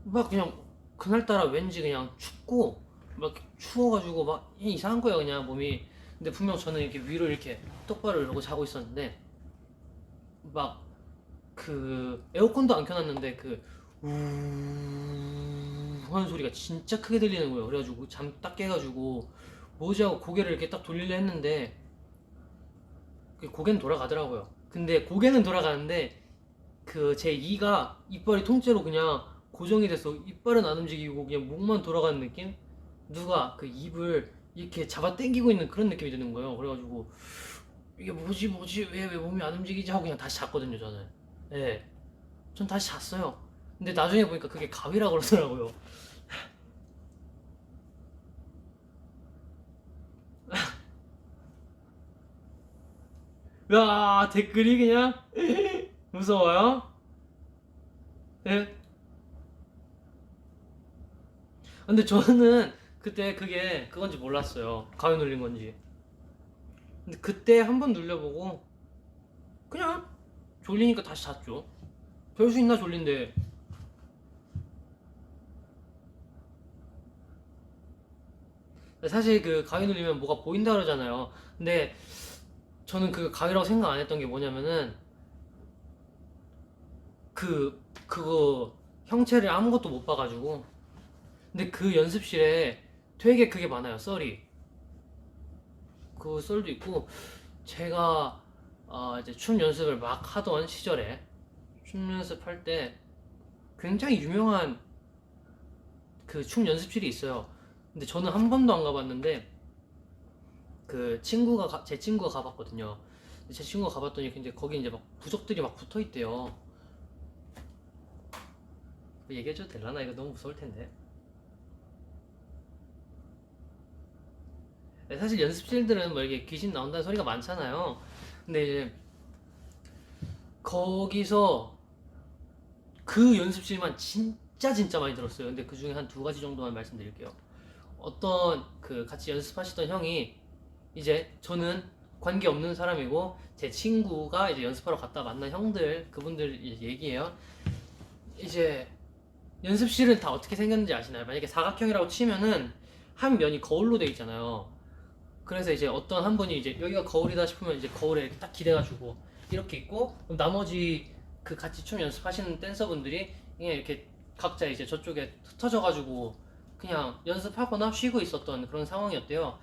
막 그냥 그날따라 왠지 그냥 춥고 막 추워가지고 막 이상한 거예요, 그냥 몸이. 근데 분명 저는 이렇게 위로 이렇게 똑바로 이러고 자고 있었는데 막 에어컨도 안 켜놨는데 우 하는 소리가 진짜 크게 들리는 거예요. 그래가지고 잠 딱 깨가지고 뭐지 하고 고개를 이렇게 딱 돌리려 했는데 고개는 돌아가더라고요. 근데 고개는 돌아가는데 제 이빨이 통째로 그냥 고정이 돼서 이빨은 안 움직이고 그냥 목만 돌아가는 느낌? 누가 입을 이렇게 잡아 당기고 있는 그런 느낌이 드는 거예요. 그래가지고 이게 뭐지 왜 몸이 안 움직이지 하고 그냥 다시 잤거든요, 저는. 네, 전 다시 잤어요. 근데 나중에 보니까 그게 가위라고 그러더라고요. 야, 댓글이 그냥 무서워요? 예? 근데 저는 그때 그게 그건지 몰랐어요. 가위 눌린 건지. 근데 그때 한 번 눌려보고 그냥 졸리니까 다시 잤죠. 별 수 있나 졸린데. 사실 그 가위 눌리면 뭐가 보인다 그러잖아요. 근데 저는 그 가위라고 생각 안 했던 게 뭐냐면은 그거 형체를 아무것도 못 봐가지고. 근데 그 연습실에 되게 그게 많아요. 썰이. 그 썰도 있고 제가 이제 춤 연습을 막 하던 시절에 춤 연습할 때 굉장히 유명한 그 춤 연습실이 있어요. 근데 저는 한 번도 안 가봤는데 제 친구가 가봤거든요. 제 친구가 가봤더니 근데 거기 이제 막 부적들이 막 붙어 있대요. 얘기해줘도 되려나? 이거 너무 무서울 텐데. 사실 연습실들은 뭐 이렇게 귀신 나온다는 소리가 많잖아요. 근데 이제 거기서 그 연습실만 진짜 많이 들었어요. 근데 그 중에 한 두 가지 정도만 말씀드릴게요. 어떤 그 같이 연습하시던 형이 이제 저는 관계 없는 사람이고 제 친구가 이제 연습하러 갔다 만난 형들 그분들 이제 얘기해요. 이제 연습실은 다 어떻게 생겼는지 아시나요? 만약에 사각형이라고 치면은 한 면이 거울로 돼 있잖아요. 그래서 이제 어떤 한 분이 이제 여기가 거울이다 싶으면 이제 거울에 이렇게 딱 기대가지고 이렇게 있고 그럼 나머지 그 같이 춤 연습하시는 댄서분들이 그냥 이렇게 각자 이제 저쪽에 흩어져가지고 그냥 연습하거나 쉬고 있었던 그런 상황이었대요.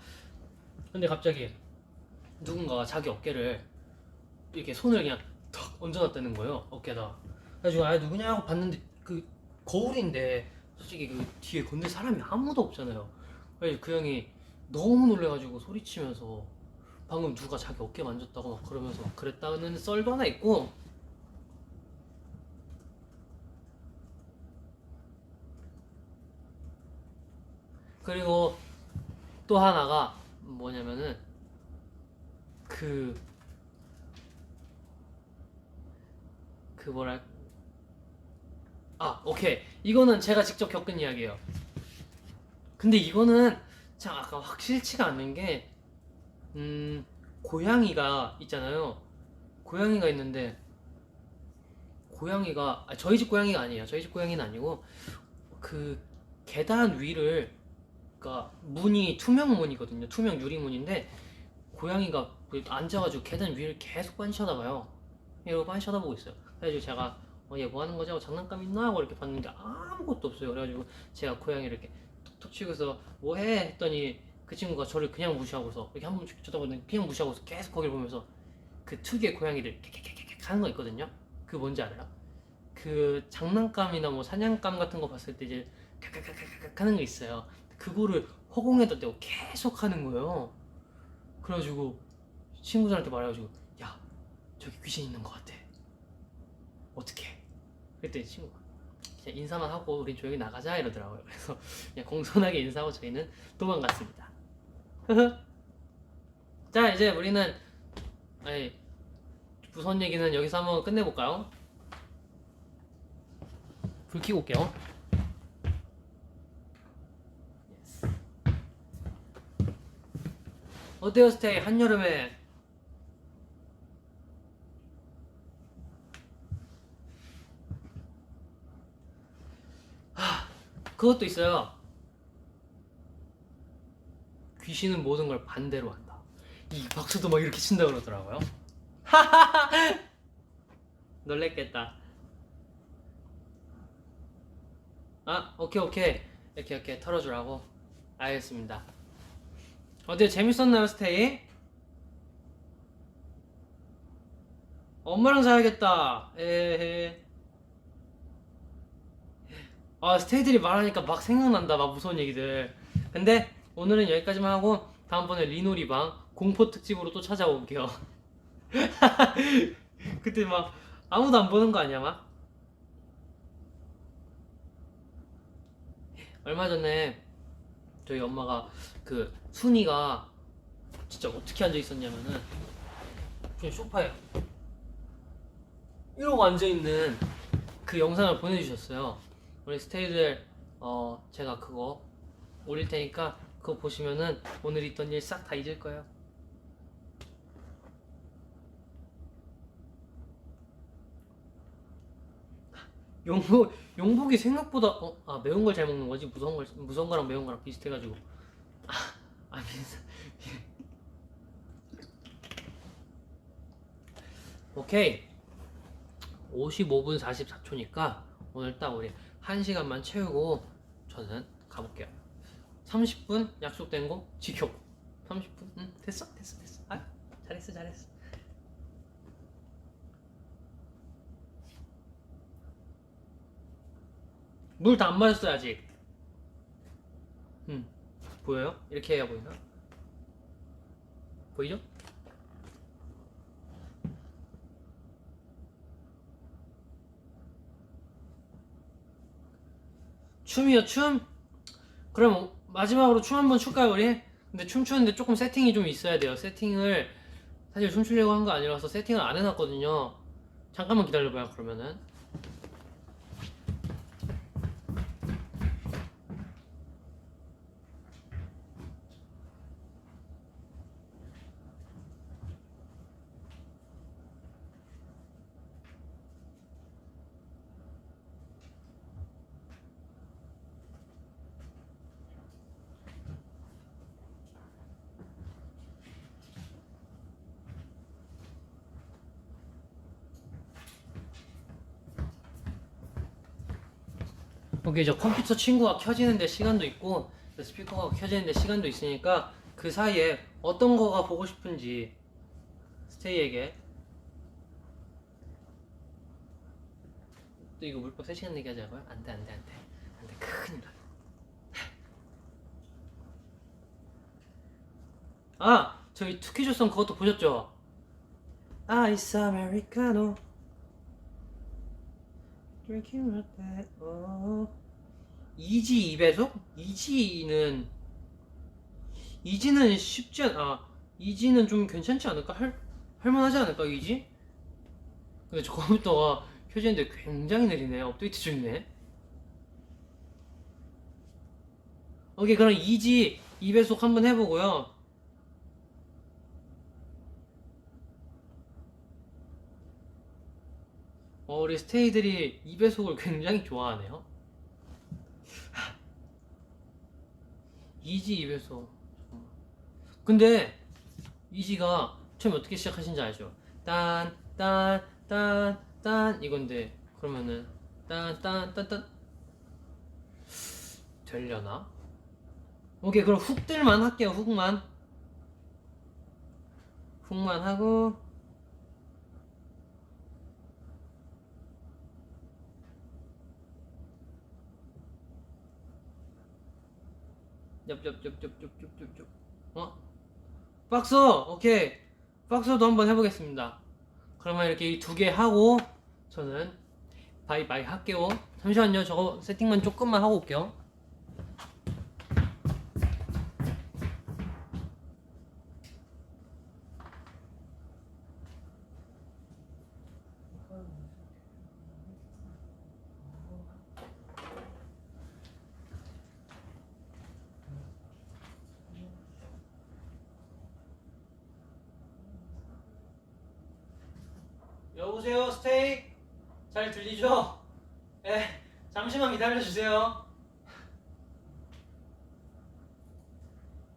근데 갑자기 누군가가 자기 어깨를 이렇게 손을 그냥 턱 얹어놨다는 거예요. 어깨에다. 그래가지고 누구냐 고 봤는데 그 거울인데 솔직히 그 뒤에 건들 사람이 아무도 없잖아요. 그래서 그 형이 너무 놀래가지고 소리치면서 방금 누가 자기 어깨 만졌다고 막 그러면서 막 그랬다는 썰도 하나 있고. 그리고 또 하나가 뭐냐면은 그 뭐랄 오케이, 이거는 제가 직접 겪은 이야기예요. 근데 이거는 참 아까 확실치가 않는 게 고양이가 있잖아요. 고양이가 있는데 고양이가 저희 집 고양이가 아니에요. 저희 집 고양이는 아니고 그 계단 위를, 그러니까 문이 투명 문이거든요. 투명 유리문인데 고양이가 앉아가지고 계단 위를 계속 빤히 쳐다봐요. 이러고 빤히 쳐다보고 있어요. 그래가지고 제가 얘 뭐 하는 거지? 하고 장난감 있나? 하고 이렇게 봤는데 아무것도 없어요. 그래가지고 제가 고양이를 이렇게 톡톡 치고서 뭐 해? 했더니 그 친구가 저를 그냥 무시하고서 이렇게 한 번 쳐다보는데 그냥 무시하고서 계속 거기를 보면서 그 특유의 고양이를 캬캬캬캬 하는 거 있거든요. 그 뭔지 알아요? 그 장난감이나 뭐 사냥감 같은 거 봤을 때 이제 캬캬캬캬 하는 거 있어요. 그거를 허공에다 대고 계속 하는 거예요. 그래가지고 친구들한테 말해가지고 야 저기 귀신 있는 거 같아. 어떡해? 그랬더니 친구가 그냥 인사만 하고 우린 조용히 나가자 이러더라고요. 그래서 그냥 공손하게 인사하고 저희는 도망갔습니다. 자, 이제 우리는 무서운 얘기는 여기서 한번 끝내볼까요? 불 켜고 올게요. 어때요, 스테이? 한여름에 그것도 있어요. 귀신은 모든 걸 반대로 한다. 이 박수도 막 이렇게 친다 그러더라고요. 놀랬겠다. 오케이. 이렇게 털어주라고. 알겠습니다. 어때요? 재밌었나요, 스테이? 엄마랑 자야겠다. 에헤. 스테이들이 말하니까 막 생각난다. 막 무서운 얘기들. 근데 오늘은 여기까지만 하고 다음번에 리노리방 공포 특집으로 또 찾아올게요. 그때 막 아무도 안 보는 거 아니야, 막? 얼마 전에 저희 엄마가 그 순이가 진짜 어떻게 앉아 있었냐면은 그냥 소파에 이러고 앉아 있는 그 영상을 보내주셨어요. 우리 스테이들 제가 그거 올릴 테니까 그거 보시면은 오늘 있던 일 싹 다 잊을 거예요. 용복이 생각보다 매운 걸 잘 먹는 거지 무서운 거랑 매운 거랑 비슷해가지고 비슷. 오케이 55분 44초니까 오늘 딱 우리 1시간만 채우고 저는 가볼게요. 30분 약속된 거 지켰고 30분? 응 됐어 잘했어. 물 다 안 마셨어요 아직. 보여요? 이렇게 해야 보이나? 보이죠? 춤이요 춤? 그럼 마지막으로 춤 한번 출까요 우리? 근데 춤추는데 조금 세팅이 좀 있어야 돼요. 세팅을 사실 춤추려고 한 거 아니라서 세팅을 안 해놨거든요. 잠깐만 기다려봐요 그러면은. 오케이 저 컴퓨터 친구가 켜지는데 시간도 있고 스피커가 켜지는데 시간도 있으니까 그 사이에 어떤 거가 보고 싶은지 스테이에게. 또 이거 물법 3시간 내기 하자고요? 안돼 큰일 나. 저희 투키조선 그것도 보셨죠? 아이스 아메리카노 Drinking like that. 이지 2배속? 이지는 쉽지 이지는 좀 괜찮지 않을까? 할만하지 않을까 이지? 근데 저 컴퓨터가 켜지는데 굉장히 느리네. 업데이트 중이네. 오케이 그럼 이지 2배속 한번 해보고요. 우리 스테이들이 2배속을 굉장히 좋아하네요. 이지 2배속. 근데 이지가 처음에 어떻게 시작하신지 알죠? 딴 이건데 그러면은 딴 되려나? 오케이 그럼 훅들만 할게요. 훅만 하고 엽 박스 오케이 박스도 한번 해보겠습니다. 그러면 이렇게 이 2개 하고 저는 바이바이 할게요. 잠시만요 저거 세팅만 조금만 하고 올게요. 여보세요 스테이 잘 들리죠? 네 잠시만 기다려주세요.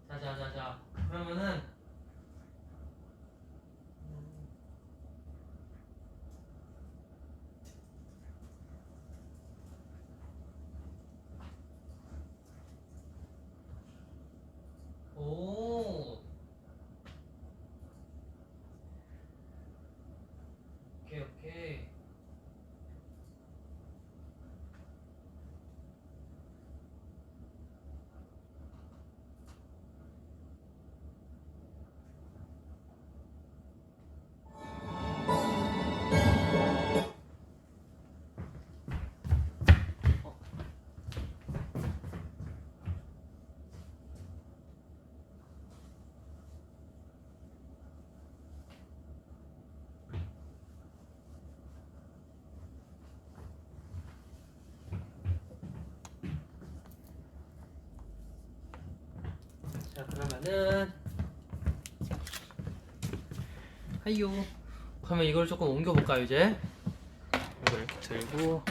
자 그러면은 오 오케이 자, 그러면은 하이요. 그러면 이걸 조금 옮겨볼까요 이제? 이걸 이렇게 들고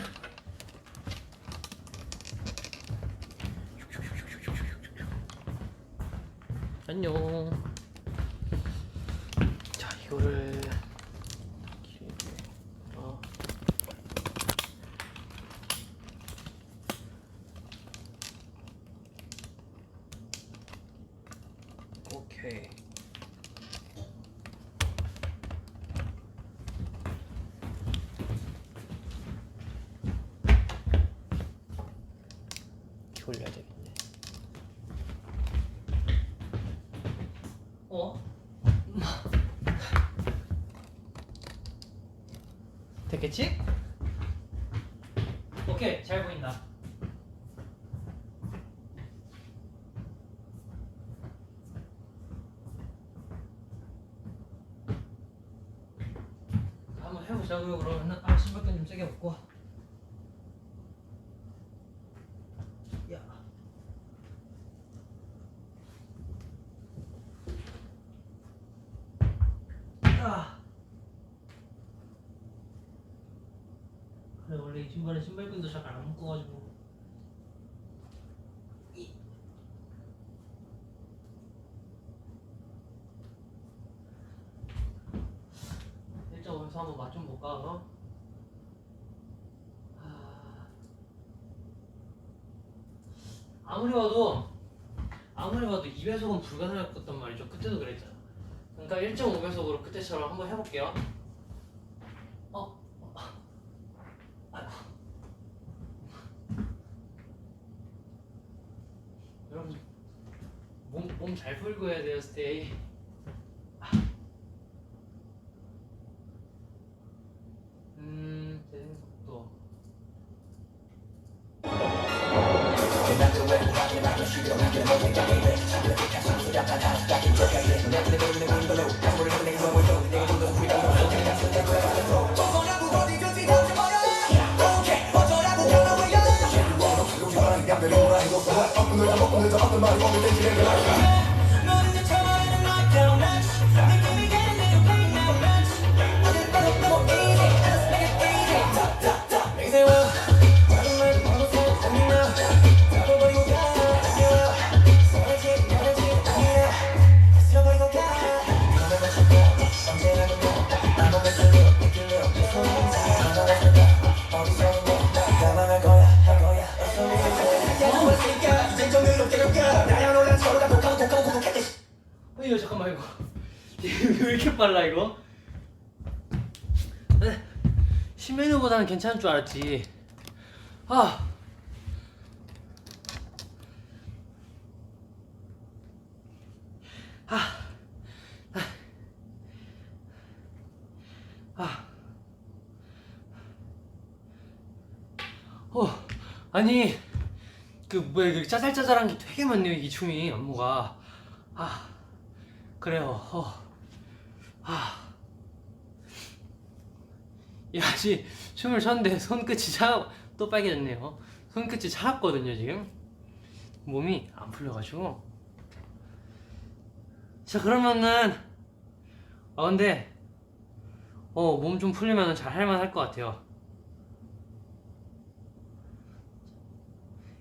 안녕. 자, 이거를 오케이. 올려야 되겠네. 됐겠지? 오케이, 잘 보인다. 한번 해보자고요. 그러면 신발끈 좀 세게 묶고. 야. 그래, 원래 이 신발은 신발끈도 잘 안 묶어가지고. 1.5에서 한번 맛 좀 볼까, 그럼? 아무리 봐도 2배속은 불가능했단 말이죠. 그때도 그랬잖아. 그러니까 1.5배속으로 그때처럼 한번 해볼게요. 여러분, 몸 잘 풀고 해야 돼요, 스테이. 제 속도. 이거 잠깐만 이거 왜 이렇게 빨라 이거? 신메뉴보다는 괜찮을 줄 알았지. 아니 그 뭐야 그 짜잘짜잘한 게 되게 많네요 이 춤이 안무가. 그래요. 야, 아직 춤을 췄는데 손끝이 또 빨개졌네요. 손끝이 차갑거든요 지금. 몸이 안 풀려가지고. 자, 그러면은 근데 몸 좀 풀리면 잘 할만할 것 같아요.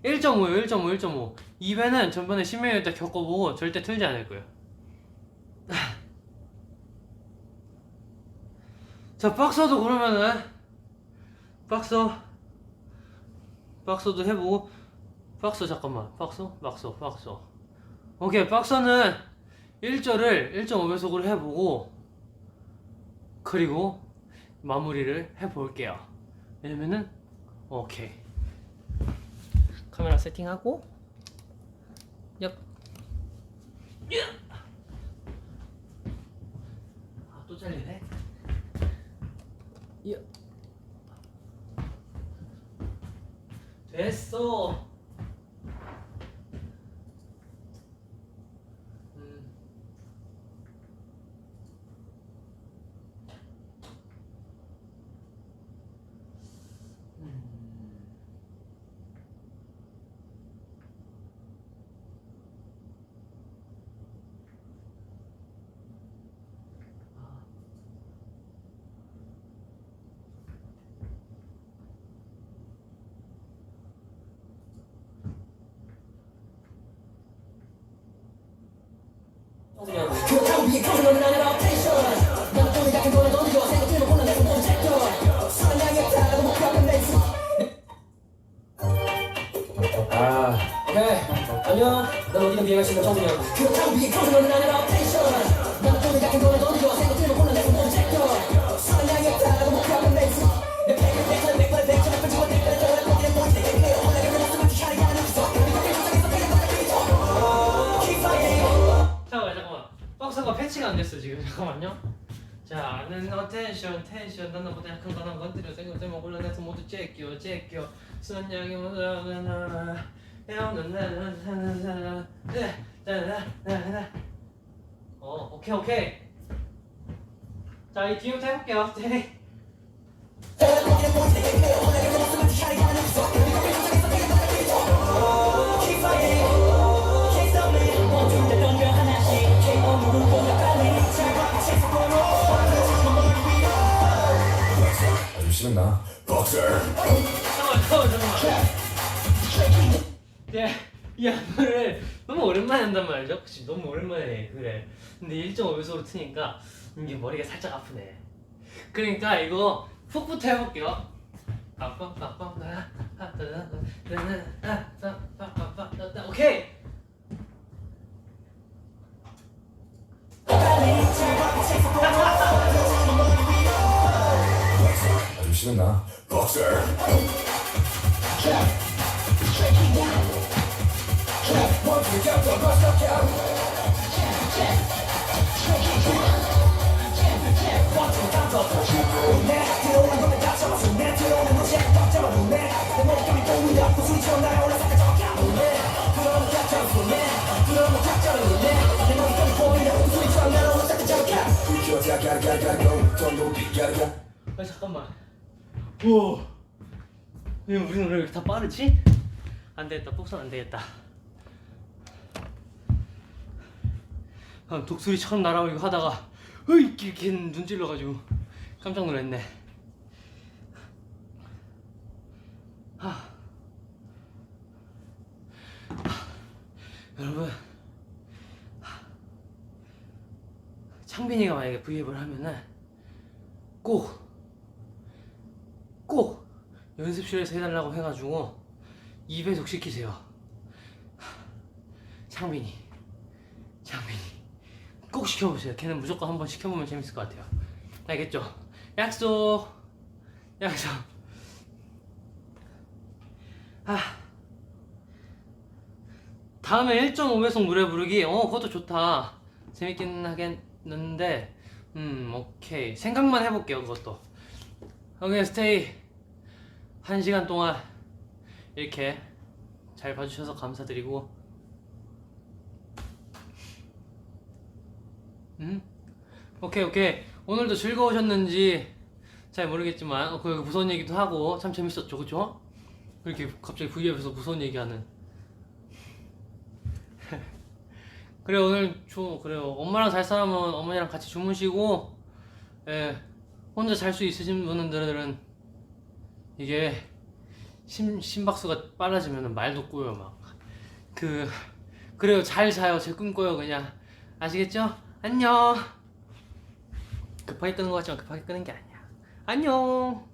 1.5요. 1.5. 2배는 전번에 신메뉴 때 겪어보고 절대 틀지 않을 거예요. 자, 박서도 그러면은 박서도 해보고. 잠깐만. 박서. 오케이, 박서는 1절을 1.5배속으로 해보고 그리고 마무리를 해볼게요. 왜냐면은 오케이. 카메라 세팅하고 또 잘리네. 됐어. 가면 넌 어디든 비행할 수 있는 청소년. 그렇다고 위에 청소년은 아니라 텐션. 나는 돈을 같은 거는 어디로 생각들을 골라내서 못 제껴. 사랑하겠다고 목표하는 렌즈. 내 팩을 뱉어 내 거를 뱉어 내 펜치고 내 거를 떠나 거기는 보일 때 내게 원하게 내 모습을 티하게 하는 기적. 그리고 계속해서 그냥 받아 그리죠. Keep fighting. 잠깐만. 박스가 패치가 안 됐어 지금. 잠깐만요. 자, 나는 텐션 나보다 약한 거 하나 건드려 생각되면 골라내서 모두 제껴 선양이 오케이. 자, 이 뒤부터 해볼게요. 네. 싫나? 복서. 잠깐만. 이 안무를 너무 오랜만에 한단 말이죠. 그치? 너무 오랜만에 해. 그래. 근데 1.5배속으로 트니까 이게 머리가 살짝 아프네. 그러니까 이거 훅부터 해볼게요. 오케이. 아주 싫나? 복서. 잠깐만. 우와. 왜 우리는 왜 이렇게 다 빠르지? 안 되겠다. 복선 안 되겠다. 독수리처럼 날아오고 하다가 이렇게 눈 찔러가지고 깜짝 놀랐네. 여러분, 창빈이가 만약에 V앱을 하면은 꼭 연습실에서 해달라고 해가지고 2배속 시키세요. 창빈이 꼭 시켜보세요. 걔는 무조건 한번 시켜보면 재밌을 것 같아요. 알겠죠? 약속. 다음에 1.5배속 노래 부르기. 그것도 좋다. 재밌긴 하겠는데 오케이. 생각만 해볼게요. 그것도. 오케이, 스테이. 1시간 동안 이렇게 잘 봐주셔서 감사드리고 오케이. 오늘도 즐거우셨는지 잘 모르겠지만 그 무서운 얘기도 하고 참 재밌었죠, 그쵸? 이렇게 갑자기 V앱에서 무서운 얘기하는. 그래, 오늘 그래요. 엄마랑 잘 사람은 어머니랑 같이 주무시고, 혼자 잘 수 있으신 분들은 이게 심박수가 빨라지면 말도 꼬여 막. 그래요. 잘 자요. 제 꿈 꿔요 그냥. 아시겠죠? 안녕. 급하게 끄는 거 같지만 급하게 끄는 게 아니야. 안녕.